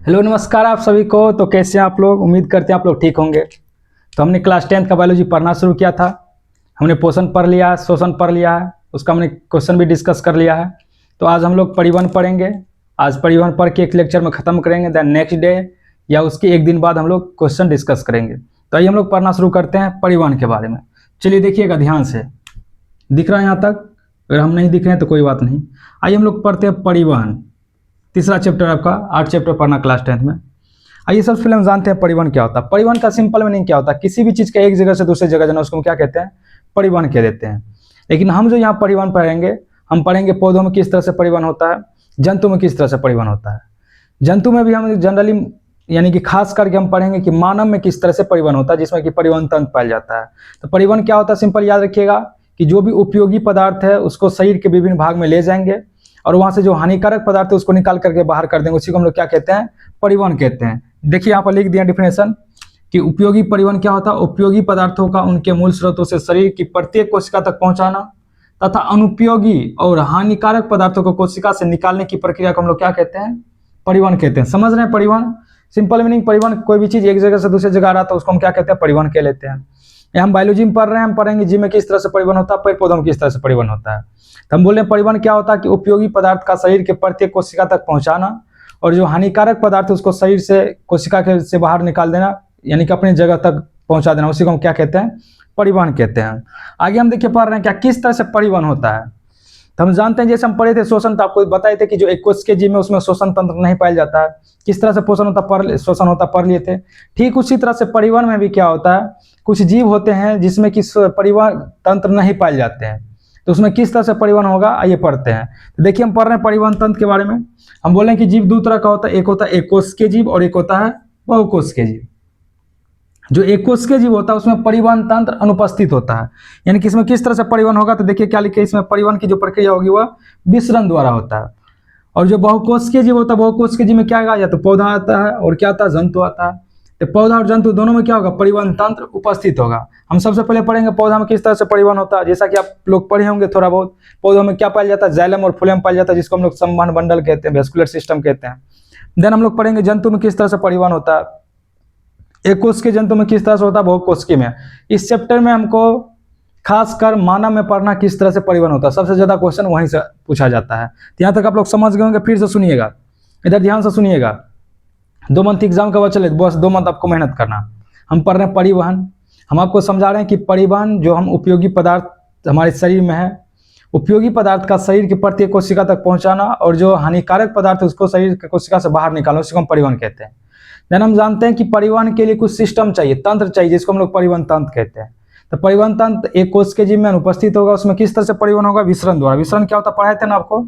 Hello नमस्कार आप सभी को। तो कैसे हैं आप लोग? उम्मीद करते हैं आप लोग ठीक होंगे। तो हमने क्लास 10th का बायोलॉजी पढ़ना शुरू किया था। हमने पोषण पढ़ लिया है, शोषण पढ़ लिया है, उसका हमने क्वेश्चन भी डिस्कस कर लिया है। तो आज हम लोग परिवहन पढ़ेंगे। आज परिवहन पढ़ के एक लेक्चर में ख़त्म करेंगे, देन नेक्स्ट डे या उसके एक दिन बाद हम लोग क्वेश्चन डिस्कस करेंगे। तो आइए हम लोग पढ़ना शुरू करते हैं परिवहन के बारे में। चलिए देखिएगा ध्यान से, दिख रहा है यहाँ तक? अगर हम नहीं दिख रहे हैं तो कोई बात नहीं। आइए हम लोग पढ़ते हैं परिवहन। तीसरा चैप्टर आपका 8 चैप्टर पढ़ना क्लास 10th में। आइए सबसे पहले हम जानते हैं परिवहन क्या होता है। परिवहन का सिंपल मीनिंग क्या होता है? किसी भी चीज़ का एक जगह से दूसरी जगह जाना, उसको हम क्या कहते हैं? परिवहन कह देते हैं। लेकिन हम जो यहाँ परिवहन पढ़ेंगे, हम पढ़ेंगे पौधों में किस तरह से परिवहन होता है, जंतु में किस तरह से परिवहन होता है। जंतु में भी हम जनरली यानी कि खास करके हम पढ़ेंगे कि मानव में किस तरह से परिवहन होता है, जिसमें कि परिवहन तंत्र पाया जाता है। तो परिवहन क्या होता है? सिंपल याद रखिएगा कि जो भी उपयोगी पदार्थ है उसको शरीर के विभिन्न भाग में ले जाएंगे और वहां से जो हानिकारक पदार्थ है उसको निकाल करके बाहर कर देंगे। उसी को हम लोग क्या कहते हैं? परिवहन कहते हैं। देखिए यहाँ पर लिख दिया डिफिनेशन कि उपयोगी परिवहन क्या होता है? उपयोगी पदार्थों का उनके मूल स्रोतों से शरीर की प्रत्येक कोशिका तक पहुंचाना तथा अनुपयोगी और हानिकारक पदार्थों को कोशिका से निकालने की प्रक्रिया को हम लोग क्या कहते हैं? परिवहन कहते हैं। समझ रहे हैं? परिवहन सिंपल मीनिंग परिवहन, कोई भी चीज एक जगह से दूसरी जगह आ रहा था उसको हम क्या कहते हैं? परिवहन कह लेते हैं। हम बायोलॉजी में पढ़ रहे हैं, हम पढ़ेंगे जी में किस तरह से परिवहन होता है, पेड़ पौधों में किस तरह से परिवहन होता है। तो हम बोल रहे हैं परिवहन क्या होता है कि उपयोगी पदार्थ का शरीर के प्रत्येक कोशिका तक पहुंचाना और जो हानिकारक पदार्थ है उसको शरीर से कोशिका के से बाहर निकाल देना, यानी कि अपनी जगह तक पहुंचा देना, उसी को हम क्या कहते हैं? परिवहन कहते हैं। आगे हम देखिए पढ़ रहे हैं क्या किस तरह से परिवहन होता है। तो हम जानते हैं, जैसे हम पढ़े थे शोषण, तो आपको बताए थे कि जो 21 के जीव में उसमें शोषण तंत्र नहीं पाया जाता है। किस तरह से पोषण होता, शोषण होता, पढ़ लिए थे। ठीक उसी तरह से परिवहन में भी क्या होता है, कुछ जीव होते हैं जिसमें कि परिवहन तंत्र नहीं पाए जाते हैं। तो उसमें किस तरह से परिवहन होगा, आइए पढ़ते हैं। तो देखिए हम पढ़ रहे हैं परिवहन तंत्र के बारे में। हम बोल रहे हैं कि जीव दो तरह का होता है, एक होता है एकोष्ठीय जीव और एक होता है बहुकोशिकीय जीव। जो एकोष्ठीय जीव होता है उसमें परिवहन तंत्र अनुपस्थित होता है, यानी कि इसमें किस तरह से परिवहन होगा। तो देखिए क्या लिखे, इसमें परिवहन की जो प्रक्रिया होगी वह विसरण द्वारा होता है। और जो बहुकोशिकीय जीव होता है, बहुकोशिकीय जीव में क्या आएगा? या तो पौधा आता है और क्या आता है? जंतु आता है। तो पौधा और जंतु दोनों में क्या होगा? परिवहन तंत्र उपस्थित होगा। हम सबसे पहले पढ़ेंगे पौधा में किस तरह से परिवहन होता है। जैसा कि आप लोग पढ़े होंगे थोड़ा बहुत, पौधों में क्या पाया जाता है? जाइलम और फ्लोएम पाया जाता है, जिसको हम लोग संवहन बंडल कहते हैं, वेस्कुलर सिस्टम कहते हैं। देन हम लोग पढ़ेंगे जंतु में किस तरह से परिवहन होता है, एकोष्ठीय जंतु में किस तरह से होता है, बहुकोशिकीय में। इस चैप्टर में हमको खासकर मानव में पढ़ना किस तरह से परिवहन होता है, सबसे ज्यादा क्वेश्चन वहीं से पूछा जाता है। तो यहाँ तक आप लोग समझ गए होंगे। फिर से सुनिएगा, इधर ध्यान से सुनिएगा। 2 मंथ एग्जाम का बचा, बस 2 मंथ आपको मेहनत करना। हम पढ़ रहे हैं परिवहन। हम आपको समझा रहे हैं कि परिवहन जो हम उपयोगी पदार्थ हमारे शरीर में है, उपयोगी पदार्थ का शरीर की प्रत्येक कोशिका तक पहुंचाना और जो हानिकारक पदार्थ है उसको शरीर की कोशिका से बाहर निकालना, उसको हम परिवहन कहते हैं। देन हम जानते हैं कि परिवहन के लिए कुछ सिस्टम चाहिए, तंत्र चाहिए, जिसको हम लोग परिवहन तंत्र कहते हैं। तो परिवहन तंत्र एक कोशिकीय जीव में अनुपस्थित होगा। उसमें किस तरह से परिवहन होगा? विसरण द्वारा। विसरण क्या होता है? पढ़ाए थे ना आपको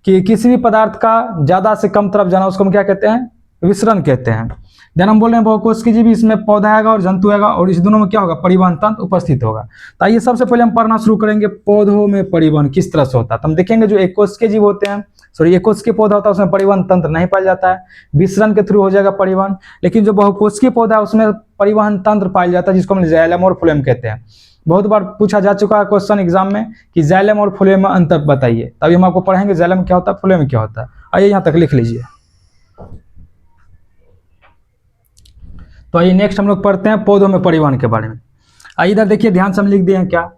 कि किसी भी पदार्थ का ज्यादा से कम तरफ जाना, उसको हम क्या कहते हैं? विसरण कहते हैं। देन हम बोल रहे हैं बहुकोशिकीय जीव, इसमें पौधा आएगा और जंतु आएगा और इस दोनों में क्या होगा? परिवहन तंत्र उपस्थित होगा। तो आइए सबसे पहले हम पढ़ना शुरू करेंगे पौधों में परिवहन किस तरह से होता है। तो हम देखेंगे जो एकोष्ठीय जीव होते हैं, सॉरी एकोष्ठीय पौधा होता है, उसमें परिवहन तंत्र नहीं पाया जाता है, विसरण के थ्रू हो जाएगा परिवहन। लेकिन जो बहुकोशिकीय पौधा है उसमें परिवहन तंत्र पाया जाता है, जिसको हम जाइलम और फ्लोएम कहते हैं। बहुत बार पूछा जा चुका है क्वेश्चन एग्जाम में कि जाइलम और फ्लोएम में अंतर बताइए। तभी हम आपको पढ़ेंगे जाइलम क्या होता है, फ्लोएम क्या होता है। आइए यहाँ तक लिख लीजिए। तो आइए नेक्स्ट हम लोग पढ़ते हैं पौधों में परिवहन के बारे में। आइए इधर देखिए, ध्यान से हम लिख दिए हैं क्या।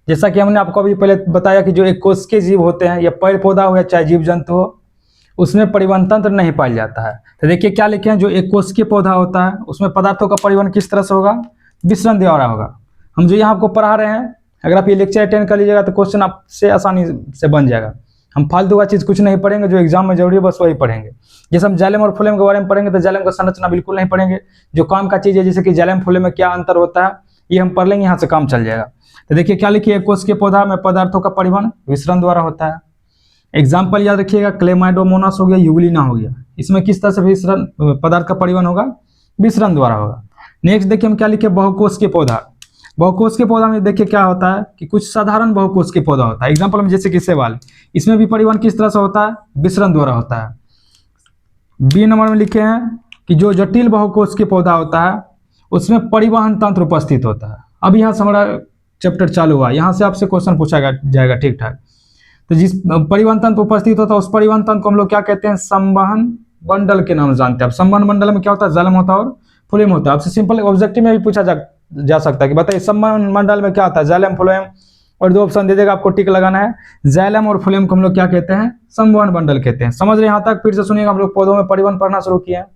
जैसा कि हमने आपको अभी पहले बताया कि जो एक कोशिकीय जीव होते हैं, या पेड़ पौधा हो या चाहे जीव जंतु हो, उसमें परिवहन तंत्र नहीं पाया जाता है। तो देखिए क्या लिखे हैं, जो एक कोशिकीय पौधा होता है उसमें पदार्थों का परिवहन किस तरह से होगा? विसरण द्वारा होगा। हम जो यहाँ आपको पढ़ा रहे हैं, अगर आप ये लेक्चर अटेंड कर लीजिएगा तो क्वेश्चन आपसे आसानी से बन जाएगा। हम फालतू का चीज़ कुछ नहीं पढ़ेंगे, जो एग्जाम में जरूरी है बस वही पढ़ेंगे। जैसे हम जाइलम और फ्लोएम के बारे में पढ़ेंगे तो जाइलम का संरचना बिल्कुल नहीं पढ़ेंगे, जो काम का चीज़ है, जैसे कि जाइलम फ्लोएम में क्या अंतर होता है ये हम पढ़ लेंगे, यहाँ से काम चल जाएगा। तो देखिए क्या लिखिए, कोशिकीय पौधा में पदार्थों का परिवहन विसरण द्वारा होता है। एग्जाम्पल याद रखिएगा, क्लेमाइडोमोनास हो गया, यूग्लिना हो गया, इसमें किस तरह से विसरण पदार्थ का परिवहन होगा? विसरण द्वारा होगा। नेक्स्ट देखिए हम क्या लिखे, बहुकोशिकीय पौधा। बहुकोशिकीय पौधा में देखिए क्या होता है कि कुछ साधारण बहुकोशिकीय पौधा होता है। एग्जाम्पल में जैसे कि शैवाल, इसमें भी परिवहन किस तरह से होता है? विसरण द्वारा होता है। बी नंबर में लिखे हैं कि जो जटिल बहुकोशिकीय पौधा होता है उसमें परिवहन तंत्र उपस्थित होता है। अब यहाँ से हमारा चैप्टर चालू हुआ, यहाँ से आपसे क्वेश्चन पूछा जाएगा ठीक ठाक। तो जिस परिवहन तंत्र उपस्थित होता है उस परिवहन तंत्र को हम लोग क्या कहते हैं? संवहन बंडल के नाम जानते हैं आप। समवन बंडल में क्या होता है, जाइलम होता है और फ्लोएम होता है। आपसे सिंपल ऑब्जेक्टिव में भी पूछा जा सकता है कि बताइए समवन मंडल में क्या होता है, जाइलम फ्लोएम, और दो ऑप्शन दे देगा, आपको टिक लगाना है। जाइलम और फ्लोएम को हम लोग क्या कहते हैं, समवन बंडल कहते हैं। समझ रहे हैं यहाँ तक? फिर से सुनिएगा, हम लोग पौधों में परिवहन पढ़ना शुरू किए हैं।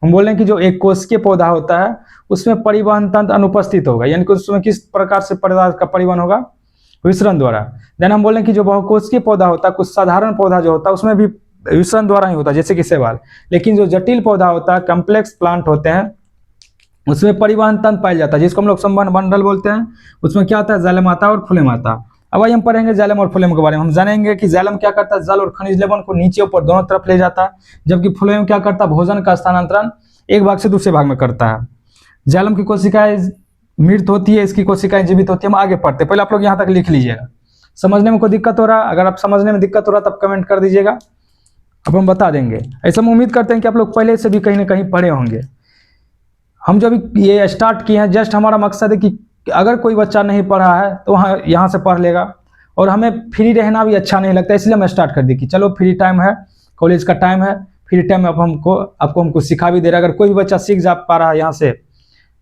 हम बोले कि जो एक कोशिकीय पौधा होता है उसमें परिवहन तंत्र अनुपस्थित होगा, यानी कि उसमें किस प्रकार से पदार्थ का परिवहन होगा, विसरण द्वारा। देन हम बोले कि जो बहुकोशिकीय पौधा होता है, कुछ साधारण पौधा जो होता है उसमें भी विसरण द्वारा ही होता है, जैसे कि शैवाल। लेकिन जो जटिल पौधा होता है, कॉम्प्लेक्स प्लांट होते हैं, उसमें परिवहन तंत्र पाया जाता है, जिसको हम लोग समवन बंडल बोलते हैं। उसमें क्या आता है, जाइलम आता है और फ्लोएम आता है। अब आइए हम पढ़ेंगे जाइलम और फ्लोएम के बारे में। हम जानेंगे कि जाइलम क्या करता है, जल और खनिज लवण को नीचे ऊपर दोनों तरफ ले जाता है, जबकि फ्लोएम क्या करता है, भोजन का स्थानांतरण एक भाग से दूसरे भाग में करता है। जाइलम की कोशिकाएं मृत होती है, इसकी कोशिकाएं जीवित होती है। हम आगे पढ़ते हैं, पहले आप लोग यहाँ तक लिख लीजिएगा। समझने में कोई दिक्कत हो रहा है? अगर आप समझने में दिक्कत हो रहा है तब कमेंट कर दीजिएगा, अब हम बता देंगे। ऐसा हम उम्मीद करते हैं कि आप लोग पहले से भी कहीं ना कहीं पढ़े होंगे। हम जब ये स्टार्ट किए हैं, जस्ट हमारा मकसद है कि अगर कोई बच्चा नहीं पढ़ा है तो वहाँ यहाँ से पढ़ लेगा, और हमें फ्री रहना भी अच्छा नहीं लगता, इसलिए हम स्टार्ट कर दिए कि चलो फ्री टाइम है, कॉलेज का टाइम है, फ्री टाइम में आपको हमको सिखा भी दे रहा है। अगर कोई भी बच्चा सीख जा पा रहा है यहाँ से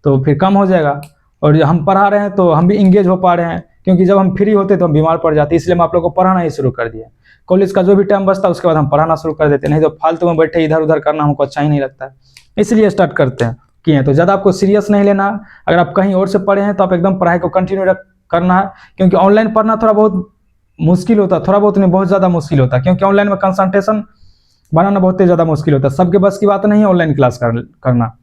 तो फिर कम हो जाएगा, और हम पढ़ा रहे हैं तो हम भी इंगेज हो पा रहे हैं, क्योंकि जब हम फ्री होते तो हम बीमार पड़ जाते, इसलिए हम आप लोगों को पढ़ाना ही शुरू कर दिया। कॉलेज का जो भी टाइम बचता है उसके बाद हम पढ़ाना शुरू कर देते, नहीं तो फालतू में बैठे इधर उधर करना हमको अच्छा ही नहीं लगता है, इसलिए स्टार्ट करते हैं किए हैं। तो ज़्यादा आपको सीरियस नहीं लेना। अगर आप कहीं और से पढ़े हैं तो आप एकदम पढ़ाई को कंटिन्यू करना है, क्योंकि ऑनलाइन पढ़ना थोड़ा बहुत मुश्किल होता है, थोड़ा बहुत नहीं, बहुत ज़्यादा मुश्किल होता है, क्योंकि ऑनलाइन में कंसंट्रेशन बनाना बहुत ही ज़्यादा मुश्किल होता है। सबके बस की बात नहीं है ऑनलाइन क्लास करना।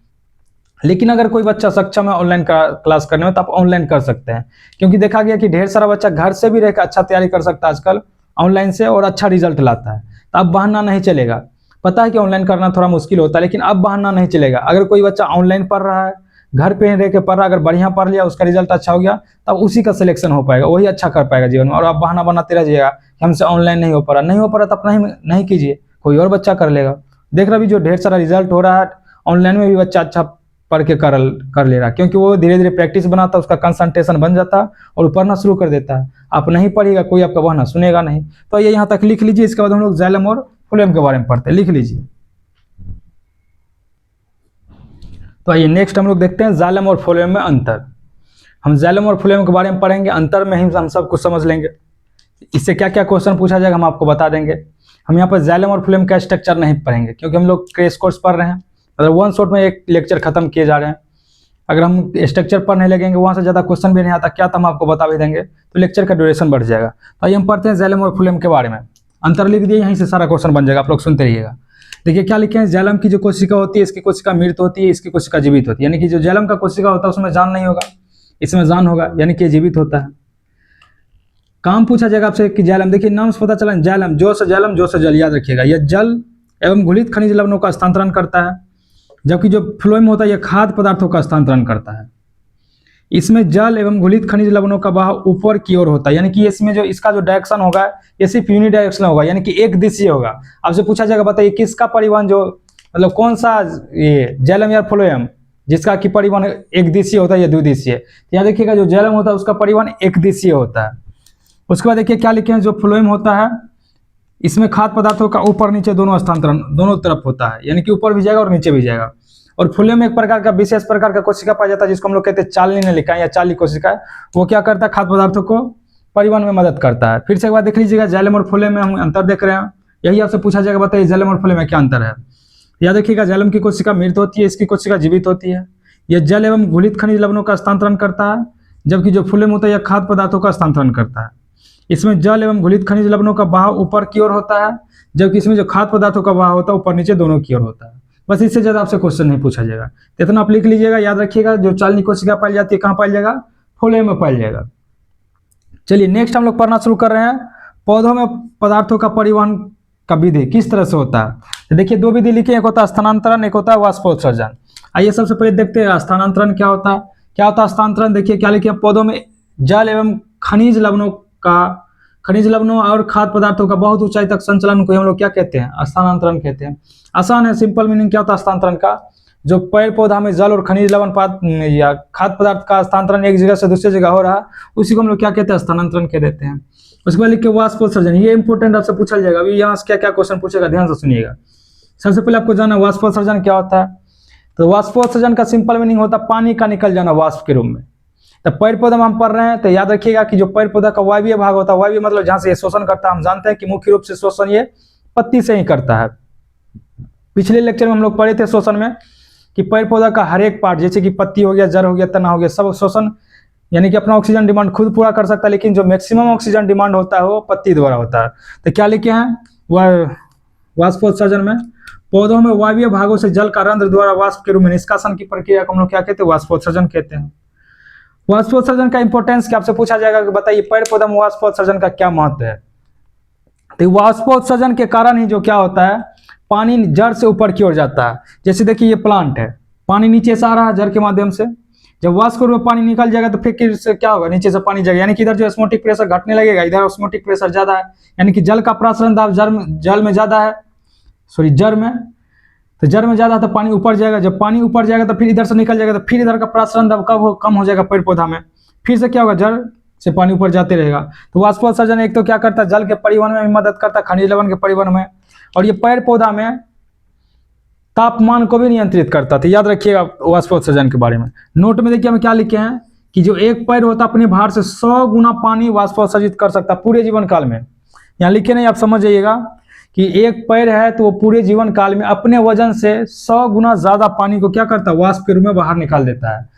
लेकिन अगर कोई बच्चा सक्षम है ऑनलाइन क्लास करने में तो आप ऑनलाइन कर सकते हैं, क्योंकि देखा गया कि ढेर सारा बच्चा घर से भी रहकर अच्छा तैयारी कर सकता है आजकल ऑनलाइन से, और अच्छा रिजल्ट लाता है। तो अब बहाना नहीं चलेगा। पता है कि ऑनलाइन करना थोड़ा मुश्किल होता है, लेकिन अब बहाना नहीं चलेगा। अगर कोई बच्चा ऑनलाइन पढ़ रहा है, घर पे रह के पढ़ रहा है, अगर बढ़िया पढ़ लिया, उसका रिजल्ट अच्छा हो गया, तब उसी का सिलेक्शन हो पाएगा, वही अच्छा कर पाएगा जीवन में। और आप बहाना बनाते रहिएगा कि हमसे ऑनलाइन नहीं हो पा रहा, नहीं हो पा रहा तो आप नहीं कीजिए, कोई और बच्चा कर लेगा। देख रहा भी जो ढेर सारा रिजल्ट हो रहा है ऑनलाइन में भी बच्चा अच्छा पढ़ के कर ले रहा है, क्योंकि वो धीरे धीरे प्रैक्टिस बनाता है, उसका कंसंट्रेशन बन जाता है और पढ़ना शुरू कर देता है। आप नहीं पढ़िएगा, कोई आपका बहाना सुनेगा नहीं। तो ये यहाँ तक लिख लीजिए, इसके बाद हम लोग जाइलम और फ्लोएम के बारे में पढ़ते हैं, लिख लीजिए। तो आइए नेक्स्ट हम लोग देखते हैं जाइलम और फ्लोएम में अंतर। हम जाइलम और फ्लोएम के बारे में पढ़ेंगे, अंतर में ही हम सब कुछ समझ लेंगे। इससे क्या क्या क्वेश्चन पूछा जाएगा हम आपको बता देंगे। हम यहाँ पर जाइलम और फ्लोएम का स्ट्रक्चर नहीं पढ़ेंगे, क्योंकि हम लोग क्रैश कोर्स पढ़ रहे हैं, मतलब वन शॉट में एक लेक्चर खत्म किए जा रहे हैं। अगर हम स्ट्रक्चर पढ़ने लगेंगे, वहाँ से ज़्यादा क्वेश्चन भी नहीं आता, क्या तो हम आपको बता भी देंगे, तो लेक्चर का ड्यूरेशन बढ़ जाएगा। तो आइए हम पढ़ते हैं जाइलम और फ्लोएम के बारे में। अंतर लिख दिए, यहीं से सारा क्वेश्चन बन जाएगा, आप लोग सुनते रहिएगा। देखिए क्या लिखे हैं, जाइलम की जो कोशिका होती है, इसकी कोशिका मृत होती है, इसकी कोशिका जीवित होती है। यानी कि जो जाइलम का कोशिका होता है उसमें जान नहीं होगा, इसमें जान होगा, यानी कि जीवित होता है। काम पूछा जाएगा आपसे कि जाइलम, देखिए नाम से पता चला, जाइलम जो से जल, याद रखिएगा। यह जल एवं घुलित खनिज लवणों का स्थानांतरण करता है, जबकि जो फ्लोएम होता है यह खाद्य पदार्थों का स्थानांतरण करता है। इसमें जल एवं घुलित खनिज लवणों का बहाव ऊपर की ओर होता है, यानी कि इसमें जो इसका जो डायरेक्शन होगा ये सिर्फ यूनिडायरेक्शनल होगा, यानी कि एक दिशीय होगा। आपसे पूछा जाएगा बताइए किसका परिवहन, जो मतलब कौन सा ये जाइलम या फ्लोएम जिसका कि परिवहन एक दिशीय होता है या द्विदिशीय। तो यहाँ देखिएगा जो जाइलम होता है उसका परिवहन एक दिशीय होता है। उसके बाद देखिए क्या लिखे हैं, जो फ्लोएम होता है इसमें खाद्य पदार्थों का ऊपर नीचे दोनों स्थानांतरण दोनों तरफ होता है, यानी कि ऊपर भी जाएगा और नीचे भी जाएगा। और फ्लोएम में एक प्रकार का विशेष प्रकार का कोशिका पाया जाता है, जिसको हम लोग कहते हैं चालनी ने लिखा है या चाली कोशिका है। वो क्या करता है, खाद्य पदार्थों को परिवहन में मदद करता है। फिर से एक बार देख लीजिएगा, जाइलम और फ्लोएम में हम अंतर देख रहे हैं। यही आपसे पूछा जाएगा बताइए जाइलम और फ्लोएम में क्या अंतर है। यह देखिएगा, जाइलम की कोशिका मृत होती है, इसकी कोशिका जीवित होती है। यह जल एवं घुलित खनिज लवणों का स्थानांतरण करता है, जबकि जो फ्लोएम होता है यह खाद्य पदार्थों का स्थानांतरण करता है। इसमें जल एवं घुलित खनिज लवणों का बहाव ऊपर की ओर होता है, जबकि इसमें जो खाद्य पदार्थों का बहाव होता है ऊपर नीचे दोनों की ओर होता है। बस इससे ज़्यादा आपसे क्वेश्चन नहीं पूछा जाएगा, इतना आप लिख लीजिएगा, याद रखिएगा। जो चालनी कोशिका पाई जाती है कहाँ पाई जाएगा, फ्लोएम में पाई जाएगा। चलिए नेक्स्ट हम लोग पढ़ना शुरू कर रहे हैं, पौधों में पदार्थों का परिवहन का विधि किस तरह से होता है। तो देखिए दो विधि लिखी, एक होता है स्थानांतरण, एक होता है वाष्पोत्सर्जन। आइए सबसे पहले देखते हैं स्थानांतरण क्या होता है। क्या होता है स्थानांतरण, देखिए क्या लिखे, पौधों में जल एवं खनिज लवणों और खाद्य पदार्थों का बहुत ऊंचाई तक संचलन को हम लोग क्या कहते हैं, स्थानांतरण कहते हैं। आसान है, सिंपल मीनिंग क्या होता है स्थानांतरण का, जो पेड़ पौधा में जल और खनिज लवण या खाद्य पदार्थ का स्थानांतरण एक जगह से दूसरी जगह हो रहा है, उसी को हम लोग क्या कहते हैं, स्थानांतरण कह देते हैं। उसके बाद लिख के वाष्पोत्सर्जन, ये इंपॉर्टेंट आपसे पूछा जाएगा। अभी यहाँ से क्या क्या क्वेश्चन पूछेगा, ध्यान से सुनिएगा। सबसे पहले आपको जानना वाष्पोत्सर्जन क्या होता है। तो वाष्पोत्सर्जन का सिंपल मीनिंग होता है पानी का निकल जाना वाष्प के रूप में। तो पेड़ पौधा में हम पढ़ रहे हैं तो याद रखिएगा कि जो पेड़ पौधा का वायवीय भाग होता है, वायवीय मतलब जहां से ये शोषण करता है, हम जानते हैं कि मुख्य रूप से शोषण ये पत्ती से ही करता है। पिछले लेक्चर में हम लोग पढ़े थे शोषण में कि पेड़ पौधा का हर एक पार्ट, जैसे कि पत्ती हो गया, जड़ हो गया, तना हो गया, सब शोषण यानी कि अपना ऑक्सीजन डिमांड खुद पूरा कर सकता है, लेकिन जो मैक्सिमम ऑक्सीजन डिमांड होता है वो पत्ती द्वारा होता है। तो क्या लिखे हैं वह वाष्पोत्सर्जन में पौधों में वायवीय भागों से जल का रंध्र द्वारा वाष्प के रूप में निष्कासन की प्रक्रिया को हम लोग क्या कहते हैं, वाष्पोत्सर्जन कहते हैं। वाष्पोत्सर्जन का इंपॉर्टेंस क्या आपसे पूछा जाएगा कि बताइए पेड़ पौधा में वाष्पोत्सर्जन का क्या महत्व है। तो वाष्पोत्सर्जन के कारण ही जो क्या होता है, पानी जड़ से ऊपर की ओर जाता है। जैसे देखिए ये प्लांट है, पानी नीचे से आ रहा है जड़ के माध्यम से, जब वाष्प के रूप में पानी निकल जाएगा तो फिर से क्या होगा, नीचे से पानी जाएगा, यानी कि इधर जो ऑस्मोटिक प्रेशर घटने लगेगा, इधर ऑस्मोटिक प्रेशर ज्यादा है, यानी कि जल का प्रासरण दाब जल में ज्यादा है, सॉरी जड़ में, तो जड़ में ज्यादा है तो पानी ऊपर जाएगा, जब पानी ऊपर जाएगा तो फिर इधर से निकल जाएगा, तो फिर इधर का प्रासरण दाब कम हो जाएगा पेड़ पौधा में, फिर से क्या होगा, जड़ से पानी ऊपर जाते रहेगा। तो वाष्पोत्सर्जन एक तो क्या करता है, जल के परिवहन में भी मदद करता है, खनिज लवण के परिवहन में, और ये पेड़ पौधा में तापमान को भी नियंत्रित करता था। याद रखिएगा वाष्पोत्सर्जन के बारे में। नोट में देखिए हम क्या लिखे हैं कि जो एक पेड़ होता है अपने भार से 100 गुना पानी वाष्पोत्सर्जित कर सकता है पूरे जीवन काल में। यहाँ लिखे नहीं, आप समझ जाइएगा कि एक पेड़ है तो वो पूरे जीवन काल में अपने वजन से 100 गुना ज्यादा पानी को क्या करता है, वाष्प के रूप में बाहर निकाल देता है।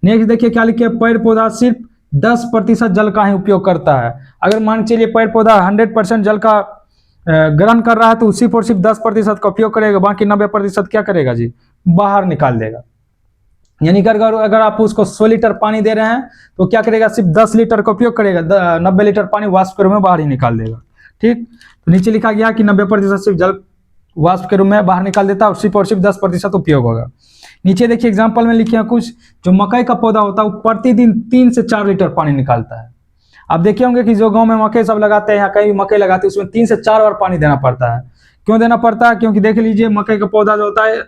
नेक्स्ट देखिए क्या लिखे, पेड़ पौधा सिर्फ 10% जल का ही उपयोग करता है। अगर मान चलिए पेड़ पौधा 100% जल का ग्रहण कर रहा है तो उसी पर सिर्फ 10% का उपयोग करेगा, बाकी 90% क्या करेगा जी, बाहर निकाल देगा। यानी कि अगर आप उसको 100 लीटर पानी दे रहे हैं तो क्या करेगा, सिर्फ 10 लीटर का उपयोग करेगा, 90 लीटर पानी वाष्प के रूप में बाहर ही निकाल देगा। ठीक, तो नीचे लिखा गया कि 90% सिर्फ जल वाष्प के रूप में बाहर निकाल देता है और सिर्फ 10% उपयोग होगा। नीचे देखिए एग्जाम्पल में लिखे हैं कुछ, जो मकई का पौधा होता है वो प्रतिदिन 3 से 4 लीटर पानी निकालता है। आप देखे होंगे कि जो गांव में मकई सब लगाते हैं या कहीं भी मकई लगाते हैं उसमें 3 से 4 बार पानी देना पड़ता है। क्यों देना पड़ता है, क्योंकि देख लीजिए मकई का पौधा जो होता है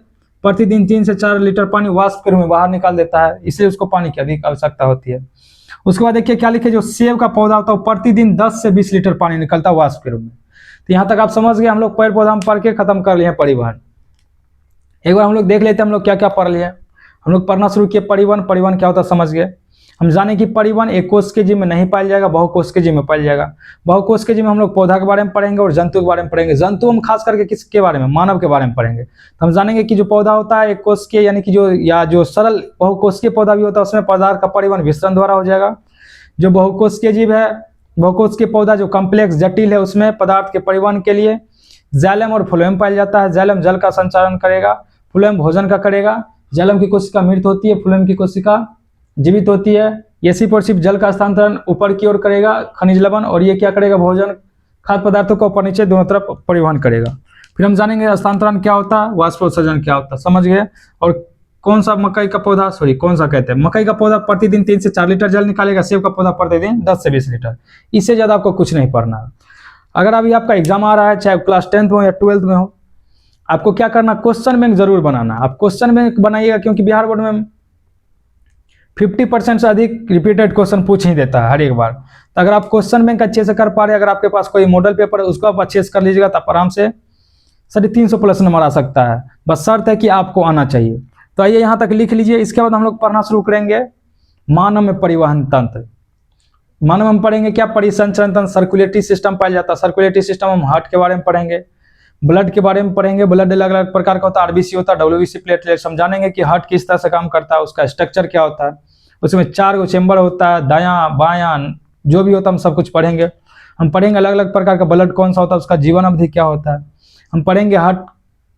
प्रतिदिन 3 से 4 लीटर पानी वाष्प के रूप में बाहर निकाल देता है, इसलिए उसको पानी की अधिक आवश्यकता होती है। उसके बाद देखिए क्या लिखे, जो सेब का पौधा होता है प्रतिदिन 10 से 20 लीटर पानी निकलता है वाष्प के रूप में। तो यहाँ तक आप समझ गए, हम लोग पेड़ पौधा हम पढ़ के खत्म कर लिए परिवहन। एक बार हम लोग देख लेते हैं हम लोग क्या क्या पढ़ लिए। हम लोग पढ़ना शुरू किए परिवहन क्या होता है समझ गए। हम जाने कि परिवहन एक कोश के जीव में नहीं पाया जाएगा, बहुकोश के जीव में पाया जाएगा। बहुकोश के जीव में हम लोग पौधा के बारे में पढ़ेंगे और जंतु के बारे में पढ़ेंगे। जंतु हम खास करके किसके बारे में, मानव के बारे में पढ़ेंगे। तो हम जानेंगे कि जो पौधा होता है एक कोश के, यानी कि जो सरल बहुकोश के पौधा भी होता है उसमें पदार्थ का परिवहन विसरण द्वारा हो जाएगा। जो बहुकोश के जीव है, बहुकोश के पौधा जो कॉम्प्लेक्स जटिल है उसमें पदार्थ के परिवहन के लिए जाइलम और फ्लोएम पाया जाता है। जाइलम जल का संचालन करेगा, फ्लोएम भोजन का करेगा। जाइलम की कोशिका मृत होती है, फ्लोएम की कोशिका जीवित होती है। ये सिर्फ और सिर्फ जल का स्थानांतरण ऊपर की ओर करेगा, खनिज लवण, और ये क्या करेगा, भोजन खाद्य पदार्थों को ऊपर नीचे दोनों तरफ परिवहन करेगा। फिर हम जानेंगे स्थानांतरण क्या होता है, वाष्पोत्सर्जन क्या होता है, समझ गए। और कौन सा मकई का पौधा, कौन सा कहते हैं, मकई का पौधा प्रतिदिन 3 से 4 लीटर जल निकालेगा, सेब का पौधा प्रतिदिन 10 से 20 लीटर। इससे ज्यादा आपको कुछ नहीं पढ़ना है। अगर अभी आपका एग्जाम आ रहा है, चाहे क्लास 10th में हो या 12th में हो, आपको क्या करना, क्वेश्चन बैंक जरूर बनाना। आप क्वेश्चन बैंक बनाइएगा, क्योंकि बिहार बोर्ड में 50% से अधिक रिपीटेड क्वेश्चन पूछ ही देता है हर एक बार। तो अगर आप क्वेश्चन बैंक अच्छे से कर पा रहे हैं, अगर आपके पास कोई मॉडल पेपर है उसको आप अच्छे से कर लीजिएगा, तो आप आराम से 350 प्लस नंबर आ सकता है। बस शर्त है कि आपको आना चाहिए। तो आइए यहाँ तक लिख लीजिए। इसके बाद हम लोग पढ़ना शुरू करेंगे मानव में परिवहन तंत्र। मानव में पढ़ेंगे क्या, परिसंचरण तंत्र, सर्कुलेटरी सिस्टम पाया जाता है। सर्कुलेटरी सिस्टम हम हार्ट के बारे में पढ़ेंगे, ब्लड के बारे में पढ़ेंगे। ब्लड अलग अलग प्रकार का होता है, आरबीसी होता है, डब्ल्यूबीसी, प्लेटलेट। समझानेंगे कि हार्ट किस तरह से काम करता है, उसका स्ट्रक्चर क्या होता है, उसमें 4 चेंबर होता है, दायां बायां जो भी होता है हम सब कुछ पढ़ेंगे। हम पढ़ेंगे अलग अलग प्रकार का ब्लड कौन सा होता है, उसका जीवन अवधि क्या होता है। हम पढ़ेंगे हार्ट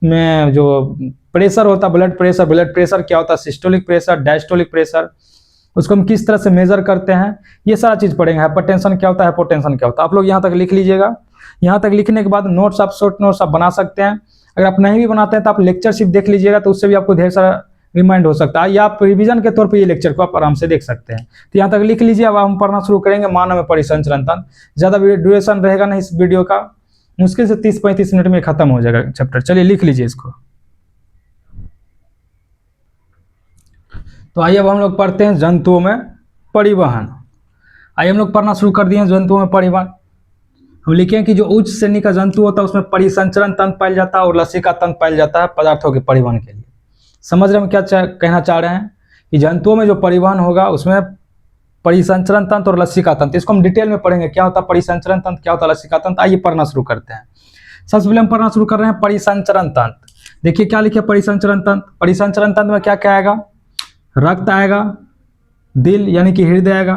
में जो प्रेशर होता है, ब्लड प्रेशर क्या होता है, सिस्टोलिक प्रेशर, डायस्टोलिक प्रेशर, उसको हम किस तरह से मेजर करते हैं, ये सारा चीज पढ़ेंगे। हाइपरटेंशन क्या होता है, हाइपोटेंशन क्या होता है। आप लोग यहाँ तक लिख लीजिएगा। यहाँ तक लिखने के बाद नोट्स आप शॉर्ट नोट्स आप बना सकते हैं। अगर आप नहीं भी बनाते हैं तो आप लेक्चर सिर्फ देख लीजिएगा, तो उससे भी आपको ढेर सारा रिमाइंड हो सकता है, या आप रिवीजन के तौर पे ये लेक्चर को आप आराम से देख सकते हैं। तो यहाँ तक लिख लीजिए। अब हम पढ़ना शुरू करेंगे मानव में परिसंचरण तंत्र। ज्यादा ड्यूरेशन रहेगा नहीं इस वीडियो का, मुश्किल से 30-35 मिनट में खत्म हो जाएगा चैप्टर। चलिए लिख लीजिए इसको। तो आइए अब हम लोग पढ़ते हैं जंतुओं में परिवहन। आइए हम लोग पढ़ना शुरू कर दिए जंतुओं में परिवहन। हम लिखें कि जो उच्च श्रेणी का जंतु होता है उसमें परिसंचरण तंत्र पाया जाता है और लसिका तंत्र पाया जाता है पदार्थों के परिवहन के लिए। समझ रहे हम क्या कहना चाह रहे हैं कि जंतुओं में जो परिवहन होगा उसमें परिसंचरण तंत्र और लसिका तंत्र, इसको हम डिटेल में पढ़ेंगे क्या होता है परिसंचरण तंत्र, क्या होता है लसिका तंत्र। आइए पढ़ना शुरू करते हैं। सबसे पहले हम पढ़ना शुरू कर रहे हैं परिसंचरण तंत्र। देखिए क्या लिखे परिसंचरण तंत्र। परिसंचरण तंत्र में क्या क्या आएगा, रक्त आएगा, दिल यानी कि हृदय आएगा।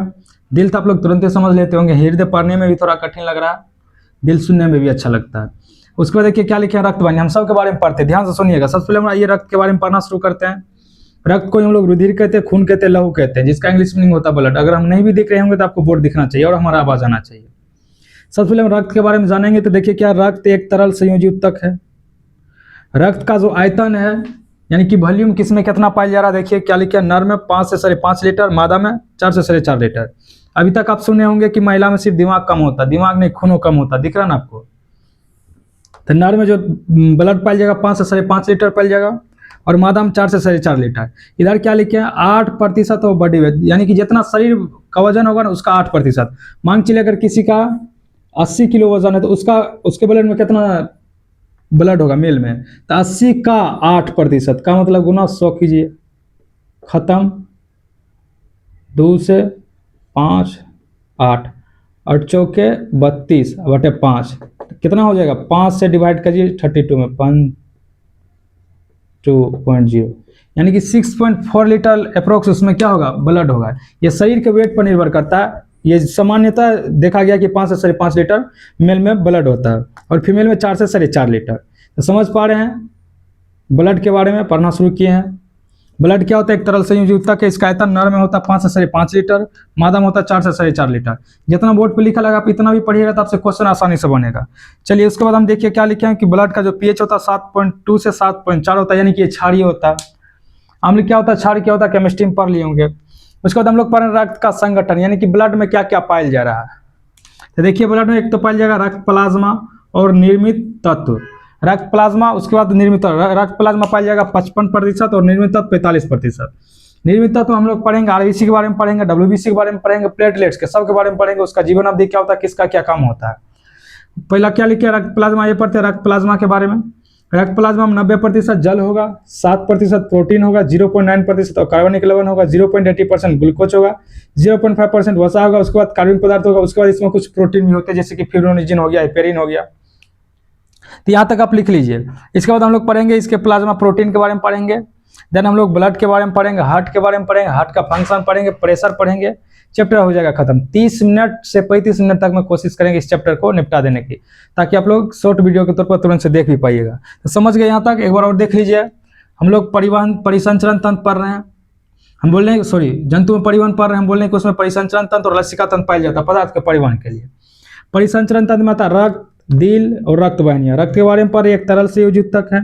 दिल तो आप लोग तुरंत ही समझ लेते होंगे, हृदय पढ़ने में भी थोड़ा कठिन लग रहा है, दिल सुनने में भी अच्छा लगता है। उसके बाद देखिए क्या लिखे हैं रक्त वाहिनी, हम सब के बारे में पढ़ते हैं, ध्यान से सुनिएगा। सबसे पहले हम आइए रक्त के बारे में पढ़ना शुरू करते हैं। रक्त को हम लोग रुधिर कहते हैं, खून कहते हैं, लहू कहते हैं, जिसका इंग्लिश मीनिंग होता है ब्लड। अगर हम नहीं भी दिख रहे होंगे तो आपको बोर्ड दिखना चाहिए और हमारा आवाज आना चाहिए। सबसे पहले हम रक्त के बारे में जानेंगे। तो देखिए क्या रक्त एक तरल संयोजी उत्तक है। रक्त का जो आयतन है यानी कि वॉल्यूम किसमें कितना पाया जा रहा है, देखिए क्या लिखा नर में 5 से 5.5 लीटर, मादा में 4 से 4.5 लीटर। अभी तक आप सुने होंगे कि महिला में सिर्फ दिमाग कम होता है, दिमाग नहीं खून कम होता, दिख रहा ना आपको। तो नर में जो ब्लड पाया जाएगा 5 से 5.5 लीटर पाया जाएगा और मादा में 4 से 4.5 लीटर। इधर क्या लिखे हैं 8% ऑफ बॉडी वेट, यानी कि जितना शरीर का वजन होगा ना उसका 8%। मान चलिए अगर किसी का 80 किलो वजन है तो उसके ब्लड में कितना ब्लड होगा मेल में, तो 80 का 8% का मतलब गुना 100 कीजिए, खत्म। 2 से 5 8 8 चौके 32 बटे 5 कितना हो जाएगा, 5 से डिवाइड कीजिए 32 में 2.0 यानी कि 6.4 लीटर अप्रोक्स उसमें क्या होगा ब्लड होगा। ये शरीर के वेट पर निर्भर करता है। ये सामान्यतः देखा गया कि 5 से 5.5 लीटर मेल में ब्लड होता है और फीमेल में 4 से 4.5 लीटर। तो समझ पा रहे हैं, ब्लड के बारे में पढ़ना शुरू किए हैं। ब्लड क्या होता है, एक तरल संयोजी उत्तक है। इसका आयतन नर में होता है 5 से 5.5 लीटर, मादा में होता है 4 से 4.5 लीटर। जितना बोर्ड पे लिखा लगा आप इतना भी पढ़िएगा तो आपसे क्वेश्चन आसानी से बनेगा। चलिए उसके बाद हम देखिए क्या लिखे हैं कि ब्लड का जो पीएच होता है 7.2 से 7.4 होता है, यानी कि ये क्षारीय होता है। अम्ल क्या होता है, क्षार क्या होता है, केमिस्ट्री में पढ़ लिए होंगे। उसके बाद हम लोग पढ़ रहे हैं रक्त का संगठन, यानी कि ब्लड में क्या क्या पाया जा रहा है। तो देखिए ब्लड में एक तो पाया जाएगा रक्त प्लाज्मा और निर्मित तत्व। रक्त प्लाज्मा, उसके बाद निर्मित रक्त प्लाज्मा पाया जाएगा 55% और निर्मित तत्व 45%। निर्मित तत्व हम लोग पढ़ेंगे आरबीसी के बारे में पढ़ेंगे, डब्ल्यूबीसी के बारे में पढ़ेंगे, प्लेटलेट्स के सब के बारे में पढ़ेंगे, उसका जीवन अवधि क्या होता है, किसका क्या काम होता है। पहला क्या लिखे रक्त प्लाज्मा, ये पढ़ते हैं रक्त प्लाज्मा के बारे में। रक्त प्लाज्मा में 90% जल होगा, 7% प्रोटीन होगा, 0.9% और कार्बनिक लवण होगा, 0.80% ग्लूकोज होगा, 0.5% वसा होगा, उसके बाद कार्बनिक पदार्थ होगा, उसके बाद इसमें कुछ प्रोटीन भी होते हैं जैसे कि फिब्रोनिजिन हो गया, हेपेरिन हो गया। तो यहाँ तक आप लिख लीजिए। इसके बाद हम लोग पढ़ेंगे इसके प्लाज्मा प्रोटीन के बारे में पढ़ेंगे। देन हम लोग ब्लड के बारे में पढ़ेंगे, हार्ट के बारे में पढ़ेंगे, हार्ट का फंक्शन पढ़ेंगे, प्रेशर पढ़ेंगे। चैप्टर हो जाएगा खत्म। 30 मिनट से 35 मिनट तक मैं कोशिश करेंगे इस चैप्टर को निपटा देने की, ताकि आप लोग शॉर्ट वीडियो के तौर पर तुरंत से देख भी पाइएगा। तो समझ गए यहाँ तक, एक बार और देख लीजिए। हम लोग परिवहन परिसंचरण तंत्र पढ़ रहे हैं, हम बोल रहे हैं सॉरी जंतु में परिवहन पढ़ रहे हैं, हम बोल रहे हैं कि उसमें परिसंचरण तंत्र और लसिका तंत्र पाया जाता है पदार्थ के परिवहन के लिए। परिसंचरण तंत्र में आता रक्त, दिल और रक्त वाहिनियां। रक्त के बारे में पढ़, एक तरल संयोजी उत्तक है।